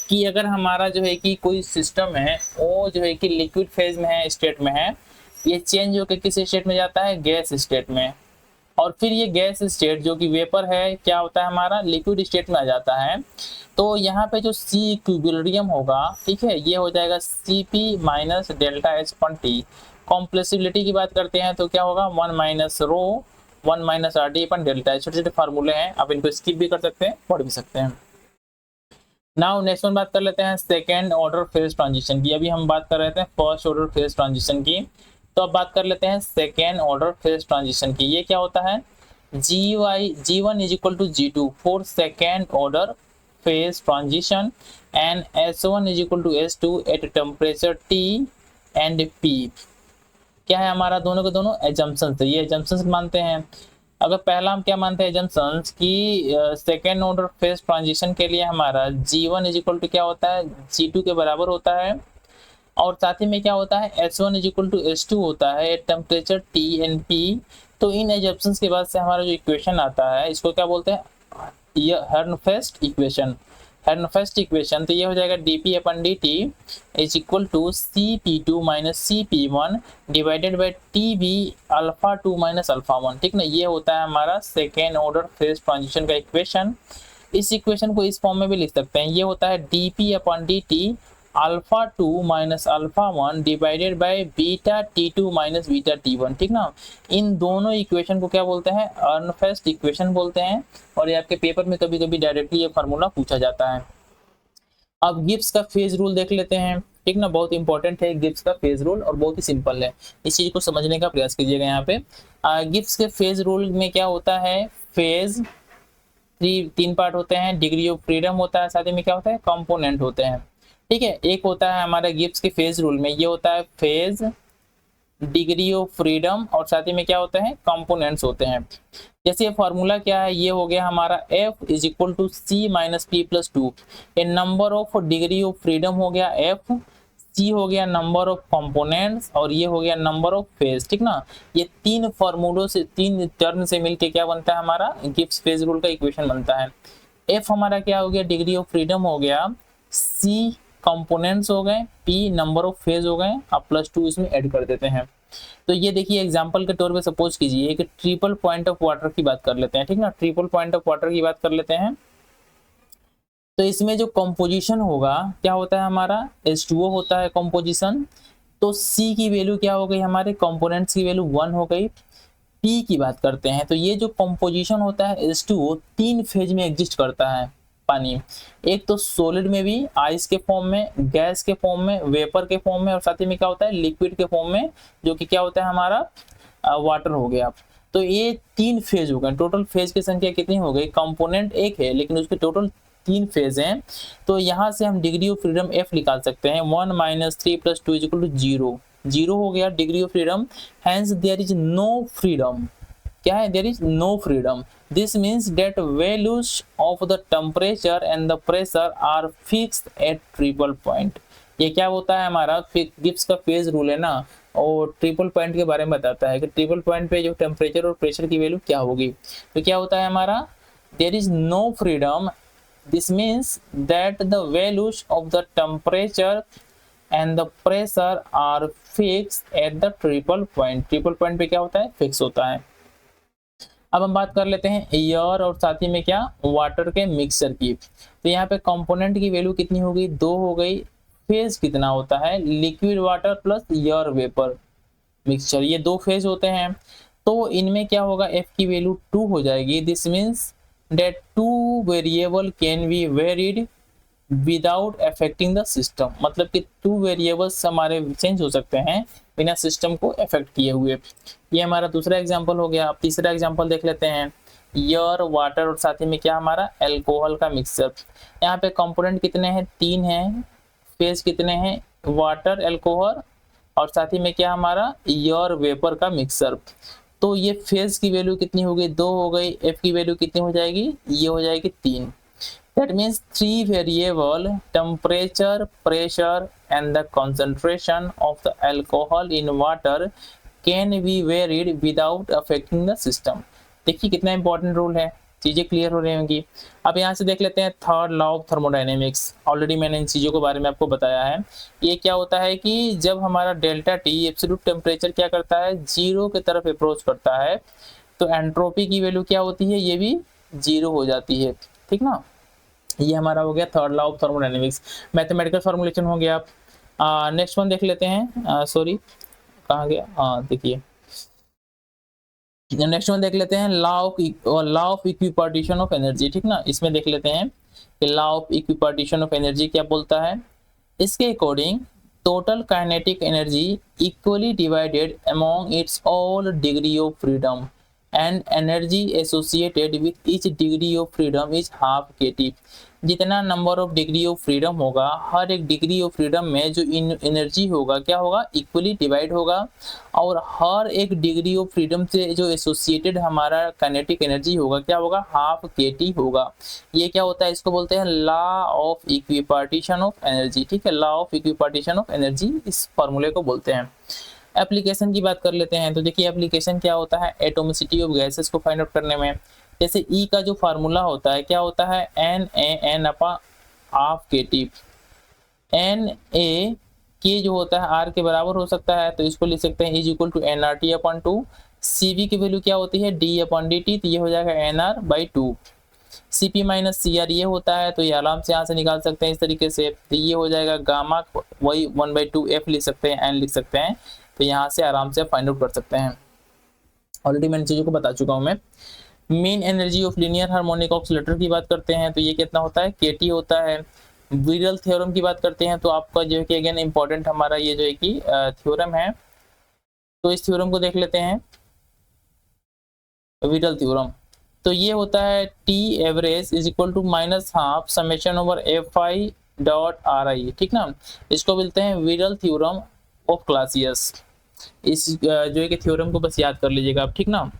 कि अगर हमारा जो है कि कोई सिस्टम है वो जो है कि लिक्विड फेज में है, स्टेट में है, ये चेंज होकर किस स्टेट में जाता है, गैस स्टेट में, और फिर ये गैस स्टेट जो कि वेपर है क्या होता है हमारा, लिक्विड स्टेट में आ जाता है। तो यहाँ पे जो सी इक्विलिब्रियम होगा, ठीक है, ये हो जाएगा Cp minus delta H/T। Compressibility की बात करते हैं तो क्या होगा, 1 माइनस रो 1 माइनस RT अपन डेल्टा। छोटे छोटे फार्मूले हैं, आप इनको स्किप भी कर सकते हैं, पढ़ भी सकते हैं। नाउ नेक्स्ट वन बात कर लेते हैं सेकेंड ऑर्डर फेज ट्रांजिशन की। अभी हम बात कर रहे थे फर्स्ट ऑर्डर फेज ट्रांजिशन की, तो अब बात कर लेते हैं सेकेंड ऑर्डर फेज ट्रांजिशन की। ये क्या होता है, G1 is equal to G2 for second order phase transition and S1 is equal to S2 at temperature T and P। क्या है हमारा, दोनों के दोनों एजम्पशंस है, ये एजम्पशंस मानते हैं। अगर पहला हम क्या मानते हैं एजम्पशंस की सेकेंड ऑर्डर फेज ट्रांजिशन के लिए हमारा G1 इज इक्वल टू क्या होता है, G2 के बराबर होता है, और साथ ही में क्या होता है S1 is equal to S2 होता है eight temperature T and P। तो इन एजम्पशंस के बाद से हमारा जो इक्वेशन आता है इसको क्या बोलते हैं, ये हर्नफेस्ट इक्वेशन। हर्नफेस्ट इक्वेशन तो ये हो जाएगा dP/dt is equal to Cp2 minus Cp1 divided by Tb α2 minus α1। ठीक ना, ये होता है हमारा सेकेंड ऑर्डर फेज ट्रांजिशन का इक्वेशन। इस इक्वेशन को इस फॉर्म में भी लिख सकते हैं, ये होता है dP/dt α2 minus α1 divided by beta T2 minus beta T1। ठीक ना, इन दोनों इक्वेशन को क्या बोलते हैं, हर्नफेस्ट इक्वेशन बोलते हैं, और ये आपके पेपर में कभी कभी डायरेक्टली ये फार्मूला पूछा जाता है। अब गिब्स का फेज रूल देख लेते हैं। ठीक ना, बहुत इंपॉर्टेंट है गिब्स का फेज रूल और बहुत ही सिंपल है, इस चीज को समझने का प्रयास कीजिएगा। यहाँ पे गिब्स के फेज रूल में क्या होता है, फेज तीन पार्ट होते हैं, डिग्री ऑफ फ्रीडम होता है, साथ ही में क्या होता है, कंपोनेंट होते हैं। ठीक है, एक होता है हमारा गिब्स के फेज रूल में, ये होता है फेज, डिग्री ऑफ फ्रीडम, और साथ ही में क्या होते हैं, कंपोनेंट्स होते हैं। जैसे ये फॉर्मूला क्या है, ये हो गया हमारा F is equal to C minus P+2। A number of degree of freedom हो गया F, C हो गया नंबर ऑफ कंपोनेंट्स, और ये हो गया नंबर ऑफ फेज। ठीक ना, ये तीन फॉर्मूलों से, तीन टर्म से मिलके क्या बनता है हमारा गिब्स फेज रूल का इक्वेशन बनता है। F हमारा क्या हो गया, डिग्री ऑफ फ्रीडम हो गया, C कंपोनेंट्स हो गए, P नंबर ऑफ फेज हो गए, आप +2 इसमें ऐड कर देते हैं। तो ये देखिए एग्जांपल के तौर पे सपोज कीजिए कि ट्रिपल पॉइंट ऑफ वाटर की बात कर लेते हैं। ठीक ना, ट्रिपल पॉइंट ऑफ वाटर की बात कर लेते हैं। तो इसमें जो कंपोजिशन होगा क्या होता है हमारा, H2O होता है कंपोजिशन। तो C की वैल्यू क्या हो गई, हमारे कंपोनेंट्स की वैल्यू 1 हो गई। P की बात करते हैं तो ये जो कंपोजिशन होता है H2O तीन फेज में एग्जिस्ट करता है पानी, एक तो सॉलिड में भी, आइस के फॉर्म में, गैस के फॉर्म में, वेपर के फॉर्म में, और साथ ही में क्या होता है लिक्विड के फॉर्म में, जो कि क्या होता है हमारा वाटर हो गया। तो ये 3 फेज हो गए। टोटल फेज की संख्या कितनी हो गई? कंपोनेंट एक है लेकिन उसके टोटल 3 फेज हैं। तो यहाँ से हम डिग्री ऑफ फ्रीडम F निकाल सकते हैं। 1 - 3 + 2 = 0। 0 हो गया degree of freedom. Hence there is no freedom. क्या है? There is no freedom. This means that values of the temperature and the pressure are fixed at triple point. ये क्या होता है? हमारा गिब्स का फेज रूल है ना, और ट्रिपल पॉइंट के बारे में बताता है कि ट्रिपल पॉइंट पे जो टेम्परेचर और प्रेशर की वैल्यू क्या होगी। तो क्या होता है हमारा? There is no freedom. This means that the values of the temperature and the pressure are fixed at the triple point. Triple point पे क्या होता है? फिक्स होता है। अब हम बात कर लेते हैं एयर और साथ ही में क्या? वाटर के मिक्सचर की। तो यहाँ पे कंपोनेंट की वैल्यू कितनी हो गई? 2 हो गई। फेज कितना होता है? Liquid water plus air vapour mixture, ये 2 फेज होते हैं। तो इनमें क्या होगा? F की वैल्यू 2 हो जाएगी। This means that 2 variable can be varied without affecting the system. मतलब कि 2 वेरिएबल्स हमारे चेंज हो सकते हैं बिना सिस्टम को अफेक्ट किए हुए। ये हमारा दूसरा एग्जांपल हो गया। अब तीसरा एग्जांपल देख लेते हैं। एयर, वाटर और साथ ही में क्या? हमारा अल्कोहल का मिक्सचर। यहाँ पे कंपोनेंट कितने हैं? 3 हैं। फेज कितने हैं? वाटर, अल्कोहल और साथ ही में क्या? हमारा एयर वेपर का मिक्सचर। तो ये फेज की वैल्यू कितनी हो गई? 2 हो गई। F की वैल्यू कितनी हो जाएगी? ये हो जाएगी 3। That means 3 variable temperature, pressure and the concentration of the alcohol in water can be varied without affecting the system। देखिए कितना इंपॉर्टेंट रूल है, चीजें क्लियर हो रही होंगी। अब यहाँ से देख लेते हैं third law of thermodynamics. Already मैंने इन चीजों के बारे में आपको बताया है। ये क्या होता है कि जब हमारा डेल्टा टी एब्सोल्यूट टेम्परेचर क्या करता है? 0 की तरफ अप्रोच करता है, तो एंट्रोपी की वैल्यू क्या होती है? ये भी 0 हो जाती है। ठीक ना? ये हमारा हो गया third law of thermodynamics. Mathematical formulation हो गया। नेक्स्ट वन देख लेते हैं। सॉरी, कहाँ गया? देखिए नेक्स्ट वन देख लेते हैं। Law of equipartition of energy. ठीक ना? इसमें देख लेते हैं कि law of equipartition of energy क्या बोलता है। इसके according total kinetic energy equally divided among it's all degree of freedom and energy associated with each degree of freedom is half kT। जितना number of degree of freedom होगा, हर एक degree of freedom में जो energy होगा क्या होगा? Equally divide होगा। और हर एक डिग्री ऑफ फ्रीडम से जो एसोसिएटेड हमारा काइनेटिक एनर्जी होगा क्या होगा? हाफ kT होगा। ये क्या होता है? इसको बोलते हैं law of equipartition of energy. ठीक है, law of equipartition of energy इस फॉर्मूले को बोलते हैं। एप्लीकेशन की बात कर लेते हैं। तो देखिए एप्लीकेशन क्या होता है? एटोमिसिटी ऑफ गैसेस को फाइंड आउट करने में। जैसे E का जो फार्मूला होता है क्या होता है? NaN/half kT। Na के जो होता है R के बराबर हो सकता है, तो इसको लिख सकते हैं is equal to nRT/2। Cv की वैल्यू क्या होती है? D/dt, तो ये हो जाएगा nR/2। Cp - Cr ये होता है, तो ये आराम से यहाँ से निकाल सकते हैं इस तरीके से। तो ये हो जाएगा गामा, वही 1/2 F लिख सकते हैं, N लिख सकते हैं। तो यहाँ से आराम से फाइंड आउट कर सकते हैं। ऑलरेडी मैंने चीज़ों को बता चुका हूँ मैं। Mean energy of linear harmonic oscillator की बात करते हैं तो ये कितना होता है? kT होता है। विरल थ्योरम की बात करते हैं तो आपका जो है कि अगेन इंपॉर्टेंट हमारा ये जो है कि थ्योरम है, तो इस थ्योरम को देख लेते हैं। विरल थ्योरम तो ये होता है T average is equal to -12 summation over Fi/Ri। ठीक ना? इसको बोलते हैं विरल थ्योरम ऑफ क्लासियस। इस जो है कि थ्योरम को बस याद कर लीजिएगा आप। ठीक ना?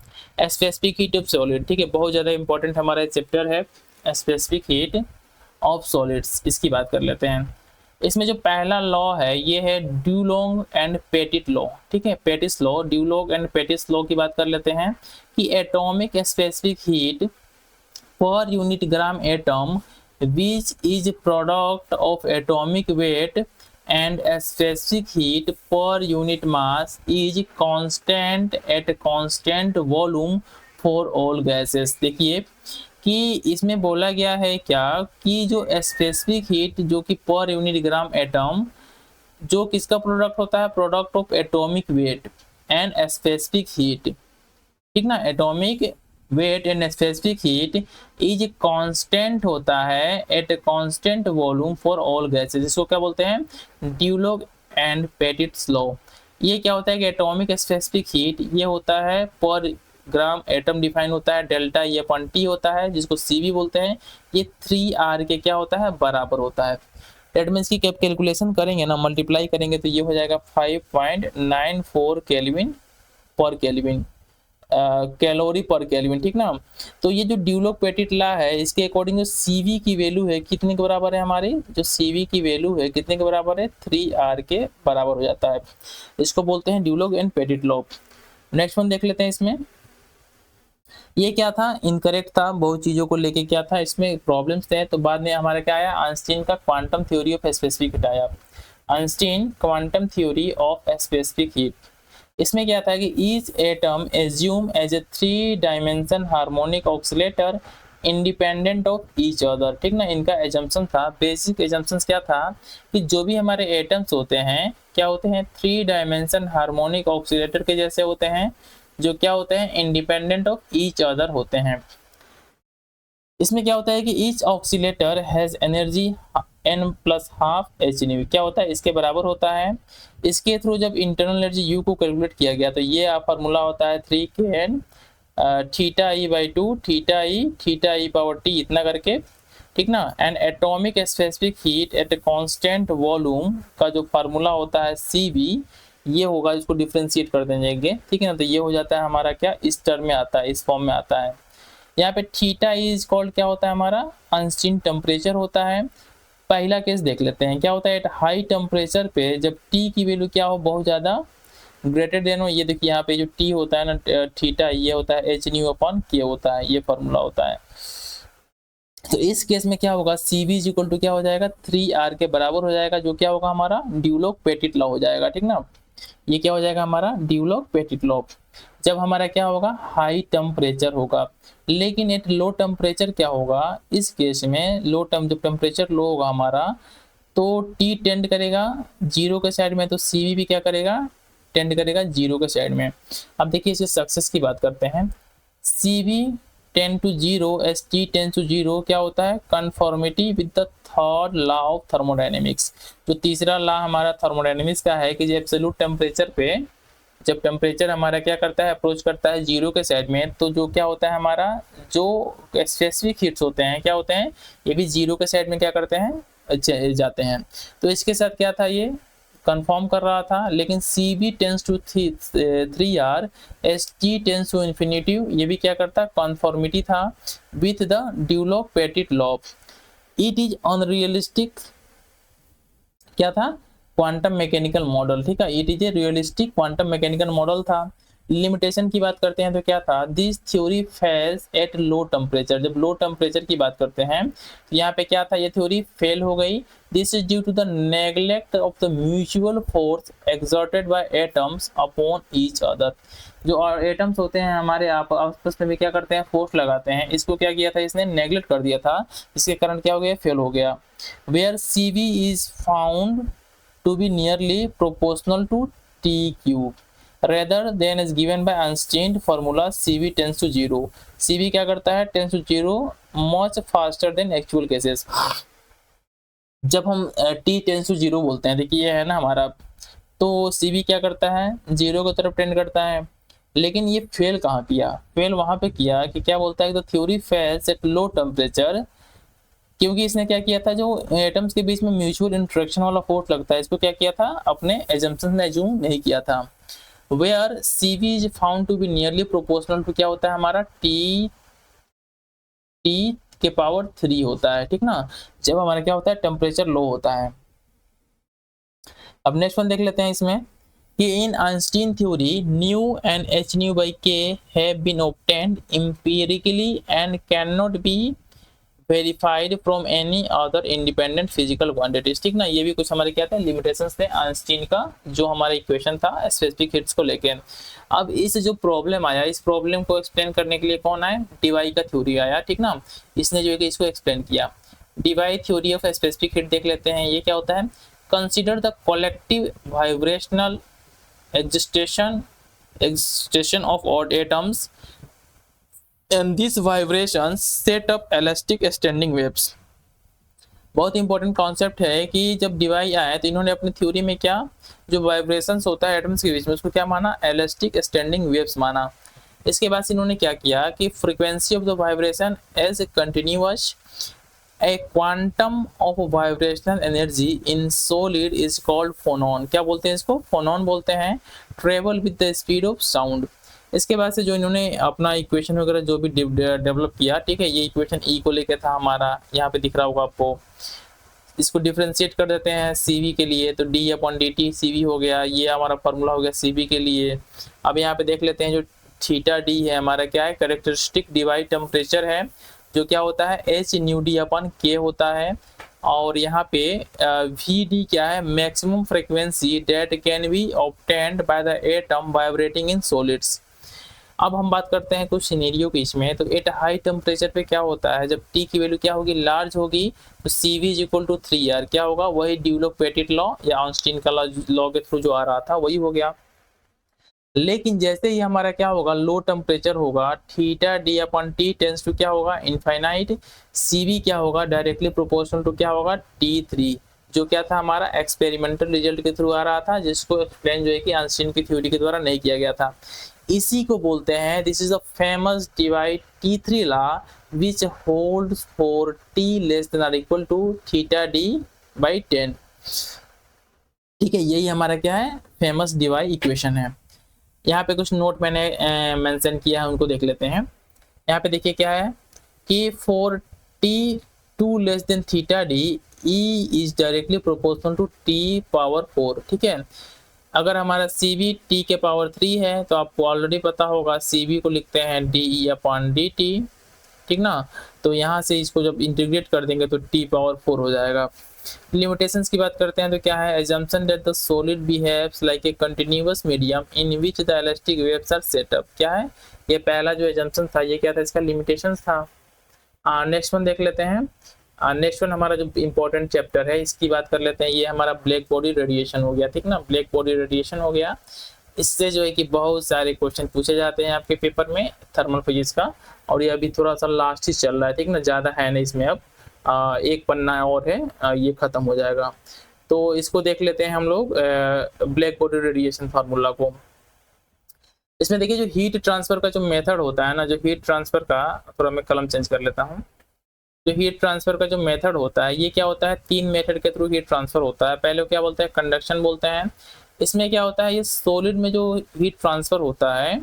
स्पेसिफिक हीट ऑफ सॉलिड, ठीक है, बहुत ज़्यादा इंपॉर्टेंट हमारा चैप्टर है स्पेसिफिक हीट ऑफ सॉलिड्स। इसकी बात कर लेते हैं। इसमें जो पहला लॉ है ये है ड्यूलोंग एंड पेटिट लॉ। ठीक है, Petit's law, Dulong and Petit's law की बात कर लेते हैं कि atomic specific heat per unit gram atom which is product of atomic weight and a specific heat per unit mass is constant at constant volume for all gases। देखिए कि इसमें बोला गया है क्या कि जो स्पेसिफिक हीट जो कि पर यूनिट ग्राम एटम जो किसका प्रोडक्ट होता है? Product of atomic wait and specific heat. ठीक ना? Atomic weight and specific heat is constant होता है at constant volume for all gases. इसको क्या बोलते हैं? ड्यूलोग एंड पेटिट्स लॉ। ये क्या होता है कि एटॉमिक स्पेसिफिक हीट ये होता है पर ग्राम एटम डिफाइन होता है, डेल्टा ई अपॉन टी होता है जिसको सीवी बोलते हैं, ये 3R के क्या होता है बराबर होता है। डेट मीन्स की कैलकुलेशन करेंगे ना, मल्टीप्लाई करेंगे तो ये हो जाएगा 5.94 केल्विन पर केल्विन, कैलोरी पर केल्विन, ठीक ना। तो ये जो ड्यूलोक-पेटिट लॉ है इसके अकॉर्डिंग जो सीवी की वैल्यू है कितने के बराबर है, हमारी जो सीवी की वैल्यू है कितने के बराबर है 3R के बराबर हो जाता है। इसको बोलते हैं Dulong and Petit law. Next one देख लेते हैं। इसमें ये क्या था, इनकरेक्ट था, बहुत चीजों को लेके क्या था इसमें प्रॉब्लम्स थे। तो बाद में हमारा क्या आया, आइंस्टीन का quantum theory of specific heat आया, Einstein quantum theory of specific heat. इसमें क्या था कि each atom assume as a 3 dimension harmonic oscillator independent of each other, ठीक ना। इनका एजम्पशन था, बेसिक एजम्पशंस क्या था कि जो भी हमारे एटम्स होते हैं क्या होते हैं 3 डायमेंशन हार्मोनिक ऑक्सीलेटर के जैसे होते हैं, जो क्या होते हैं इंडिपेंडेंट ऑफ ईच अदर होते हैं। इसमें क्या होता है कि each oscillator has energy n+12 h, क्या होता है इसके बराबर होता है। इसके थ्रू जब इंटरनल एनर्जी U को कैलकुलेट किया गया तो ये फार्मूला होता है 3kN θe/2 θe इतना करके, ठीक ना। And atomic specific heat at constant volume का जो फार्मूला होता है CV, ये होगा, इसको डिफरेंशिएट कर देंगे, ठीक है ना। तो ये हो जाता है हमारा क्या, इस टर्म में आता है, इस फॉर्म में आता है। यहाँ पे थीटा इज कॉल्ड क्या होता है हमारा, आइंस्टीन टेम्परेचर होता है। पहला केस देख लेते हैं, क्या होता है एट हाई टेम्परेचर पे जब T की वैल्यू क्या हो बहुत ज़्यादा ग्रेटर देन हो, ये देखिए यहाँ पे जो T होता है ना थीटा, ये होता है h/k होता है, ये फॉर्मूला होता है। तो इस केस में क्या होगा, CV इज इक्वल टू क्या हो जाएगा 3R के बराबर हो जाएगा, जो क्या होगा हमारा ड्यूलोक-पेटिट लॉ हो जाएगा, ठीक ना। ये क्या हो जाएगा हमारा ड्यूलोक-पेटिट लॉ। जब हमारा क्या होगा हाई टेम्परेचर होगा, लेकिन एट लो टेम्परेचर क्या होगा, इस केस में जब टेम्परेचर लो होगा हमारा तो T टेंड करेगा 0 के साइड में, तो CV भी क्या करेगा टेंड करेगा 0 के साइड में। अब देखिए इसे सक्सेस की बात करते हैं, CV tend to 0 as T tend to 0 क्या होता है conformity with the third law of thermodynamics. जो तीसरा लॉ हमारा थर्मोडायनेमिक्स का है कि एब्सोल्यूट टेम्परेचर पे जब टेम्परेचर हमारा क्या करता है अप्रोच करता है 0 के साइड में, तो जो क्या होता है हमारा जो स्पेसिफिक हीट्स होते हैं क्या होते हैं, ये भी 0 के साइड में क्या करते हैं जाते हैं। तो इसके साथ क्या था, ये कंफर्म कर रहा था, लेकिन CV tends to 3R ST tends to infinity, ये भी क्या करता कन्फॉर्मिटी था with the Dulong Petit law. It is unrealistic क्या था क्वांटम मैकेनिकल मॉडल, ठीक है। It is a realistic quantum mechanical model था। लिमिटेशन की बात करते हैं तो क्या था, this theory fails at low temperature. जब लो टेम्परेचर की बात करते हैं तो यहाँ पे क्या था, ये थ्योरी फेल हो गई। This is due to the neglect of the mutual force exerted by atoms upon each other. जो एटम्स होते हैं हमारे आपस में भी क्या करते हैं फोर्स लगाते हैं, इसको क्या किया था इसने नेग्लेक्ट कर दिया था, इसके कारण क्या हो गया फेल हो गया। Where CV is found to be nearly proportional to T cube rather than is given by Einstein formula CV tends to 0। CV क्या करता है tends to 0 much faster than actual cases। जब हम T tends to 0 बोलते हैं, देखिए ये है ना हमारा, तो CV क्या करता है 0 की तरफ टेंड करता है, लेकिन ये फेल कहाँ किया, फेल वहां पे किया कि क्या बोलता है तो theory fails at low temperature, क्योंकि इसने क्या किया था जो एटम्स के बीच में म्यूचुअल इंटरेक्शन वाला फोर्स लगता है इसको क्या किया था अपने एजम्पशन में एज्यूम नहीं किया था। Where CV is found to be nearly proportional to क्या होता है हमारा T के पावर 3 होता है, ठीक ना, जब हमारा क्या होता है टेम्परेचर लो होता है। अब नेक्स्ट वन देख लेते हैं इसमें कि in Einstein theory nu and h/k have been obtained empirically and can not be verified from any other independent physical quantities, ठीक ना। ये भी कुछ हमारे क्या थे लिमिटेशंस थे आइंस्टीन का जो हमारा इक्वेशन था स्पेसिफिक हीट्स को लेके। अब इस जो प्रॉब्लम आया, इस प्रॉब्लम को एक्सप्लेन करने के लिए कौन आया, डीवाई का थ्योरी आया, ठीक ना। इसने जो है कि इसको एक्सप्लेन किया। Debye theory of specific heat देख लेते हैं, ये क्या होता है, consider the collective vibrational extension of odd atoms and these vibrations set up elastic standing waves। बहुत इंपॉर्टेंट कॉन्सेप्ट है कि जब डीवाई आया तो इन्होंने अपनी थ्योरी में क्या जो वाइब्रेशंस होता है एटम्स के बीच में उसको क्या माना, इलास्टिक स्टैंडिंग वेव्स माना। इसके बाद इन्होंने क्या किया कि frequency of the vibration as a continuous a quantum of vibrational energy in solid is called phonon. क्या बोलते हैं इसको? फोनॉन बोलते हैं। Travel with the speed of sound. इसके बाद से जो इन्होंने अपना इक्वेशन वगैरह जो भी डेवलप किया, ठीक है, ये इक्वेशन ई को लेकर था हमारा, यहाँ पे दिख रहा होगा आपको। इसको डिफ्रेंशिएट कर देते हैं CV के लिए, तो d/dt CV हो गया, ये हमारा फार्मूला हो गया CV के लिए। अब यहाँ पे देख लेते हैं जो थीटा d है हमारा क्या है, कैरेक्टरिस्टिक डिवाइड टेम्परेचर है, जो क्या होता है h/k होता है। और यहाँ पे Vd क्या है, maximum frequency date can be obtained by the atom vibrating in solids. अब हम बात करते हैं कुछ सिनेरियो की इसमें। तो एट हाई टेम्परेचर पे क्या होता है, जब T की वैल्यू क्या होगी, लार्ज होगी, तो CV is equal to 3R। क्या होगा, वही ड्यूलो-पेटिट लॉ या आइंस्टीन का लॉ के थ्रू जो आ रहा था वही हो गया। लेकिन जैसे ही हमारा क्या होगा, लो टेम्परेचर होगा, थीटा d/T टेंस टू क्या होगा, इनफाइनाइट। CV क्या होगा, डायरेक्टली प्रोपोर्शनल टू क्या होगा, T3, जो क्या था हमारा एक्सपेरिमेंटल रिजल्ट के थ्रू आ रहा था, जिसको एक्सप्लेन जो है कि आइंस्टीन की थ्योरी के द्वारा नहीं किया गया था। इसी को बोलते हैं, this is a famous divide T3 law which holds for T less than और इक्वल टू थीटा d/10। ठीक है, यही हमारा क्या है, फेमस डिवाइड इक्वेशन है। यहाँ पे कुछ नोट मैंने मेंशन किया है, उनको देख लेते हैं। यहाँ पे देखिए क्या है कि for T2 less than theta d E is directly proportional to T⁴। ठीक है, अगर हमारा CV T के पावर 3 है तो आपको ऑलरेडी पता होगा CV को लिखते हैं dE/dt, ठीक ना। तो यहाँ से इसको जब इंटीग्रेट कर देंगे तो T⁴ हो जाएगा। लिमिटेशंस की बात करते हैं तो क्या है, assumption that the solid behaves like a continuous medium in which the elastic waves are set up। क्या है, ये पहला जो assumption था, ये क्या था, इसका लिमिटेशंस था। नेक्स्ट वन देख लेते हैं। नेक्स्ट वन हमारा जो इंपॉर्टेंट चैप्टर है, इसकी बात कर लेते हैं। ये हमारा ब्लैक बॉडी रेडिएशन हो गया, ठीक ना, ब्लैक बॉडी रेडिएशन हो गया। इससे जो है कि बहुत सारे क्वेश्चन पूछे जाते हैं आपके पेपर में थर्मल फिजिक्स का, और ये अभी थोड़ा सा लास्ट ही चल रहा है, ठीक ना, ज़्यादा है नहीं इसमें। अब एक पन्ना और है, ये खत्म हो जाएगा। तो इसको देख लेते हैं हम लोग, ब्लैक बॉडी रेडिएशन फार्मूला को। इसमें देखिए जो हीट ट्रांसफर का जो मेथड होता है ना, जो हीट ट्रांसफर का, थोड़ा मैं कलम चेंज कर लेता हूँ। जो हीट ट्रांसफर का जो मेथड होता है, ये क्या होता है, 3 मेथड के थ्रू हीट ट्रांसफर होता है। पहले क्या बोलते हैं, कंडक्शन बोलते हैं। इसमें क्या होता है, ये सॉलिड में जो हीट ट्रांसफर होता है,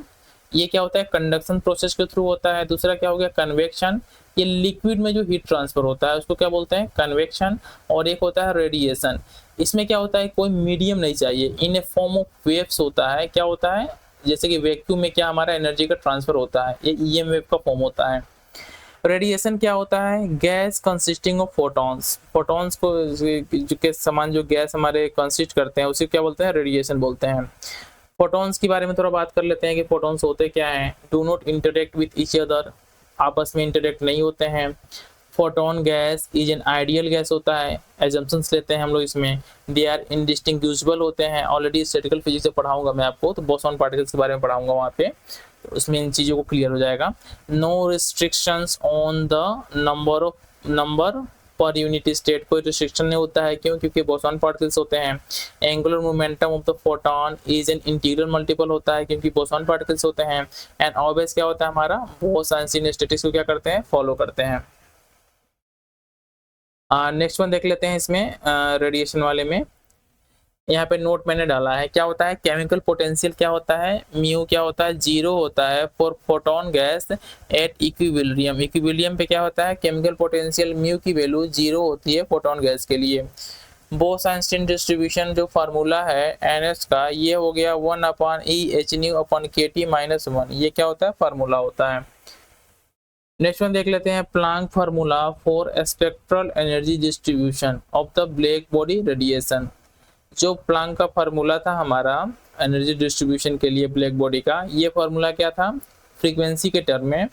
ये क्या होता है, कंडक्शन प्रोसेस के थ्रू होता है। दूसरा क्या हो गया, कन्वेक्शन। ये लिक्विड में जो हीट ट्रांसफर होता है उसको क्या बोलते हैं, कन्वेक्शन। और एक होता है रेडिएशन। इसमें क्या होता है, कोई मीडियम नहीं चाहिए, इन ए फॉर्म ऑफ वेव्स होता है। क्या होता है, जैसे कि वैक्यूम में क्या हमारा एनर्जी का ट्रांसफर होता है, ये EM वेव का फॉर्म होता है। रेडिएशन क्या होता है, gas consisting of photons. Photons को के समान जो गैस हमारे कंसिस्ट करते हैं उसे क्या बोलते हैं, रेडिएशन बोलते हैं। फोटॉन्स के बारे में थोड़ा बात कर लेते हैं कि फोटॉन्स होते क्या हैं। Do not interact with each other, आपस में इंटरेक्ट नहीं होते हैं। Photon gas is an ideal gas होता है, एजम्पशंस लेते हैं हम लोग इसमें। दे आर इनडिस्टिंग्विशेबल होते हैं, ऑलरेडी स्टैटिकल फिजिक्स से पढ़ाऊंगा मैं आपको, तो बोसॉन पार्टिकल्स के बारे में पढ़ाऊंगा वहाँ पे, तो उसमें इन चीज़ों को क्लियर हो जाएगा। No restrictions on the number per unit state, कोई रिस्ट्रिक्शन नहीं होता है। क्यों, क्योंकि बोसॉन पार्टिकल्स होते हैं। Angular momentum of the photon is an integral multiple होता है, क्योंकि बोसॉन पार्टिकल्स होते हैं। एंड ऑब्वियस क्या होता है हमारा, बोस आइंस्टीन स्टैटिस्टिक्स को क्या करते हैं, फॉलो करते हैं। नेक्स्ट वन देख लेते हैं इसमें, रेडिएशन वाले में। यहाँ पे नोट मैंने डाला है, क्या होता है, केमिकल पोटेंशियल क्या होता है, म्यू क्या होता है, 0 होता है for photon gas at equilibrium. Equilibrium पे क्या होता है, केमिकल पोटेंशियल म्यू की वैल्यू 0 होती है फोटोन गैस के लिए। बोस आइंस्टीन डिस्ट्रीब्यूशन जो फार्मूला है NH का, ये हो गया 1/E/hν/kT-1, ये क्या होता है, फार्मूला होता है। नेक्स्ट वन देख लेते हैं, Planck formula for spectral energy distribution of the black body radiation. जो प्लांक का फार्मूला था हमारा एनर्जी डिस्ट्रीब्यूशन के लिए ब्लैक बॉडी का, ये फार्मूला क्या था, फ्रीक्वेंसी के टर्म में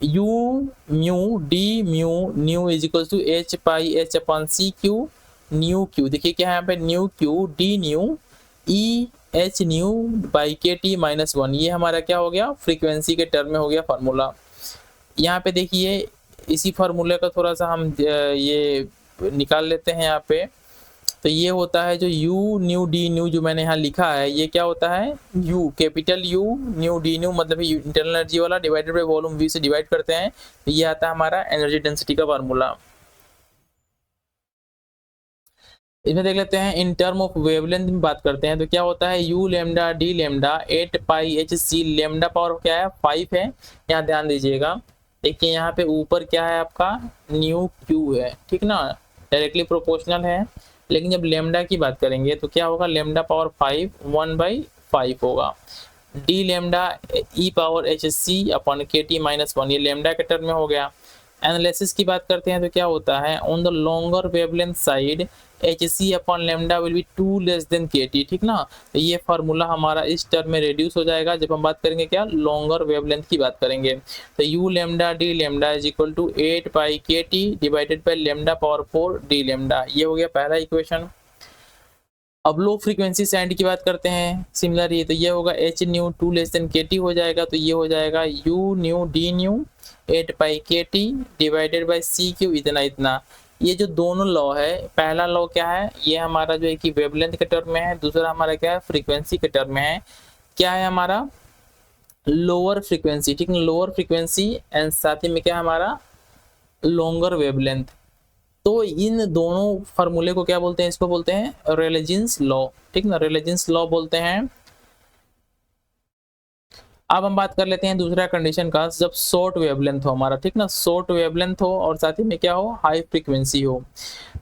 U mu D mu nu is equal to H⁻H/c⁻, nu Q. देखिए क्या है यहाँ पे, new Q D new E/hν/kT-1, ये हमारा क्या हो गया, फ्रीक्वेंसी के टर्म में हो गया फार्मूला। यहाँ पे देखिए इसी फार्मूले का थोड़ा सा हम ये निकाल लेते हैं यहाँ पे। तो ये होता है जो U न्यू डी न्यू जो मैंने यहाँ लिखा है, ये क्या होता है U, capital U new D new मतलब इंटरनल एनर्जी वाला डिवाइडेड बाय वॉल्यूम V से डिवाइड करते हैं, तो ये आता है हमारा एनर्जी डेंसिटी का फार्मूला। इसमें देख लेते हैं इन टर्म ऑफ वेवलेंथ में बात करते हैं, तो क्या होता है U lambda D lambda 8 pi HC, lambda power क्या है 5 है, यहाँ ध्यान दीजिएगा। देखिए यहाँ पे ऊपर क्या है आपका न्यू Q है, ठीक ना, डायरेक्टली प्रोपोर्शनल है। लेकिन जब लैम्डा की बात करेंगे तो क्या होगा, लैम्डा पावर 5 1/5 होगा। D lambda E power HC अपन KT -1, ये लैम्डा के टर्म में हो गया। एनालिसिस की बात करते हैं तो क्या होता है on the longer wavelength side HC upon lambda will be 2 less than KT, ठीक ना। तो ये फार्मूला हमारा इस टर्म में रिड्यूस हो जाएगा जब हम बात करेंगे क्या लॉन्गर वेवलेंथ की बात करेंगे। तो U lambda D lambda is equal to 8 pi KT divided by lambda power 4 D lambda, ये हो गया पहला इक्वेशन। अब लो फ्रीक्वेंसी सैंड की बात करते हैं सिमिलर ये, तो ये होगा H new 2 less than KT हो जाएगा, तो ये हो जाएगा U new D new 8 pi KT divided bye CQ इतना इतना। ये जो दोनों लॉ है, पहला लॉ क्या है, ये हमारा जो है कि वेवलेंथ के टर्म में है, दूसरा हमारा क्या है फ्रीक्वेंसी के टर्म में है। क्या है हमारा लोअर फ्रीक्वेंसी, ठीक ना, लोअर फ्रीक्वेंसी एंड साथ ही में क्या है हमारा लॉन्गर वेवलेंथ। तो इन दोनों फार्मूले को क्या बोलते हैं, इसको बोलते हैं रेलेजेंस लॉ, ठीक ना, रेलेजेंस लॉ बोलते हैं। अब हम बात कर लेते हैं दूसरा कंडीशन का, जब शॉर्ट वेवलेंथ हो हमारा, ठीक ना, शॉर्ट वेवलेंथ हो और साथ ही में क्या हो हाई फ्रीक्वेंसी हो।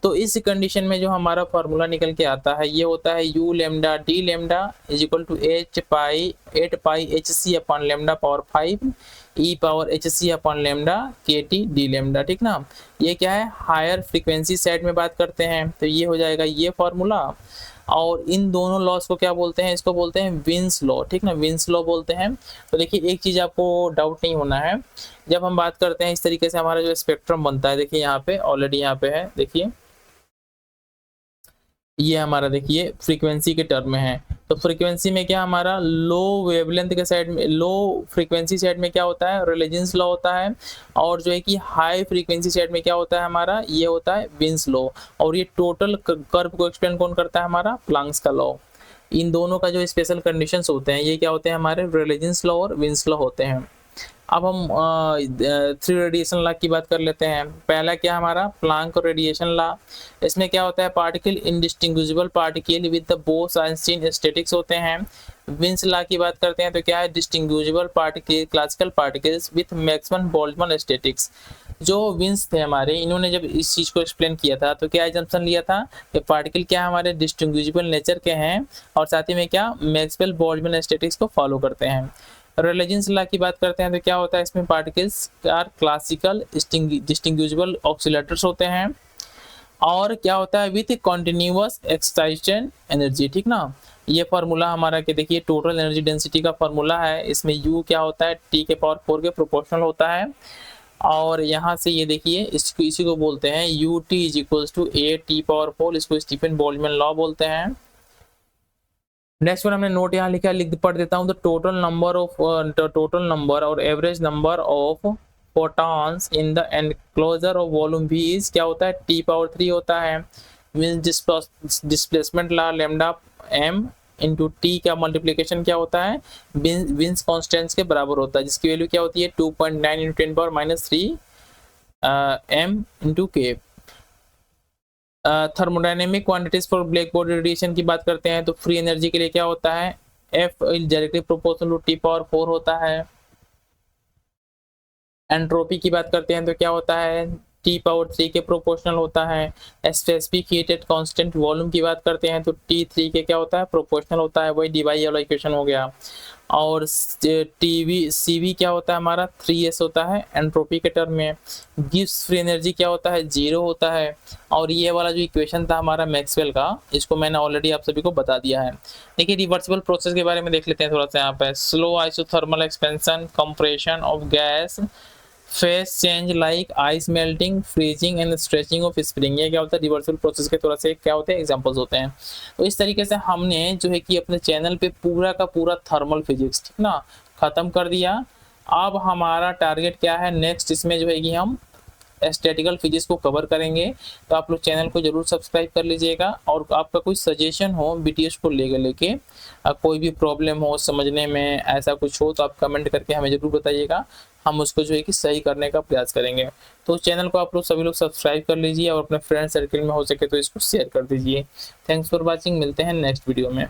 तो इस कंडीशन में जो हमारा फार्मूला निकल के आता है ये होता है U lambda D lambda is equal to 8 pi HC upon lambda power 5 E power HC upon lambda KT D lambda, ठीक ना। ये क्या है हायर फ्रीक्वेंसी साइड में बात करते हैं, तो ये हो जाएगा ये फार्मूला। और इन दोनों लॉस को क्या बोलते हैं, इसको बोलते हैं विन्स लॉ, ठीक ना, विन्स लॉ बोलते हैं। तो देखिए एक चीज आपको डाउट नहीं होना है, जब हम बात करते हैं इस तरीके से हमारा जो स्पेक्ट्रम बनता है, देखिए यहाँ पे ऑलरेडी यहाँ पे है, देखिए ये हमारा देखिए फ्रीक्वेंसी के टर्म में है। तो फ्रीक्वेंसी में क्या हमारा लो वेवलेंथ के साइड में, लो फ्रीक्वेंसी साइड में क्या होता है रेलेजेंस लॉ होता है, और जो है कि हाई फ्रीक्वेंसी साइड में क्या होता है हमारा ये होता है विन्स लॉ। और ये टोटल कर्व को एक्सप्लेन कौन करता है हमारा प्लांक्स का लॉ। इन दोनों का जो स्पेशल कंडीशंस होते हैं ये क्या होते हैं हमारे रेलेजेंस लॉ और विन्स लॉ होते हैं। अब हम 3 रेडिएशन लॉ की बात कर लेते हैं। पहला क्या हमारा प्लांक रेडिएशन लॉ, इसमें क्या होता है particle indistinguishable particle with the Bose Einstein statics होते हैं। विन्स लॉ की बात करते हैं तो क्या है distinguishable particle classical particles with maximum Boltzmann statics. जो विन्स थे हमारे, इन्होंने जब इस चीज को एक्सप्लेन किया था तो क्या एजम्पशन लिया था कि पार्टिकल क्या हमारे डिस्टिंग्विजिबल नेचर के हैं और साथ ही में क्या मैक्सवेल बोल्ट्जमान स्टैटिक्स को फॉलो करते हैं। रेलेजेंस लॉ की बात करते हैं तो क्या होता है इसमें पार्टिकल्स आर क्लासिकल डिस्टिंग्विजिबल ऑक्सीलेटर्स होते हैं, और क्या होता है विथ कॉन्टिन्यूअस एक्साइटेशन एनर्जी, ठीक ना। ये फार्मूला हमारा के देखिए टोटल एनर्जी डेंसिटी का फार्मूला है, इसमें U क्या होता है T के पावर 4 के प्रोपोर्शनल होता है। और यहाँ से ये देखिए इसको इसी को बोलते हैं UT is equals to AT power 4, इसको स्टीफन बोल्ट्जमान लॉ बोलते हैं। नेक्स्ट वन हमने नोट यहाँ लिखा है, पढ़ देता हूँ। द टोटल नंबर और average number of photons in the enclosure of volume V is क्या होता है T पावर 3 होता है। Displacement law lambda M into T का मल्टीप्लीकेशन क्या होता है विन्स कॉन्स्टेंट्स के बराबर होता है, जिसकी वैल्यू क्या होती है 2.9 into 10 power -3 M into K। Thermodynamic quantities for black body radiation की बात करते हैं तो फ्री एनर्जी के लिए क्या होता है F directly proportional to T power 4 होता है। एंट्रोपी की बात करते हैं तो क्या होता है T पावर 3 के प्रोपोर्शनल होता है। स्पेसिफिक हीटेड कांस्टेंट वॉल्यूम की बात करते हैं तो T3 के क्या होता है प्रोपोर्शनल होता है, वही डीवाई वाला इक्वेशन हो गया। और CV क्या होता है हमारा 3s होता है एंट्रोपी के टर्म में। गिब्स फ्री एनर्जी क्या होता है 0 होता है। और ये वाला जो इक्वेशन था हमारा मैक्सवेल का, इसको मैंने ऑलरेडी आप सभी को बता दिया है। देखिए रिवर्सिबल प्रोसेस के बारे में देख लेते हैं थोड़ा सा यहाँ पे। Slow isothermal expansion compression of gas face change like ice melting freezing and stretching of spring, ये क्या होता है रिवर्सिबल प्रोसेस के थोड़ा से क्या होते हैं एग्जांपल्स होते हैं। तो इस तरीके से हमने जो है कि अपने चैनल पे पूरा का पूरा थर्मल फिजिक्स ठीक ना खत्म कर दिया। अब हमारा टारगेट क्या है नेक्स्ट, इसमें जो है कि हम स्टैटिकल फिजिक्स को कवर करेंगे। तो आप लोग चैनल को जरूर सब्सक्राइब कर लीजिएगा। और आपका कोई सजेशन हो बीटीएस को लेके कोई भी प्रॉब्लम हो समझने में, ऐसा कुछ हो तो आप कमेंट करके हमें ज़रूर बताइएगा, हम उसको जो है कि सही करने का प्रयास करेंगे। तो चैनल को आप लोग सभी लोग सब्सक्राइब कर लीजिए और अपने फ्रेंड सर्कल में हो सके तो इसको शेयर कर दीजिए। थैंक्स फॉर वॉचिंग, मिलते हैं नेक्स्ट वीडियो में।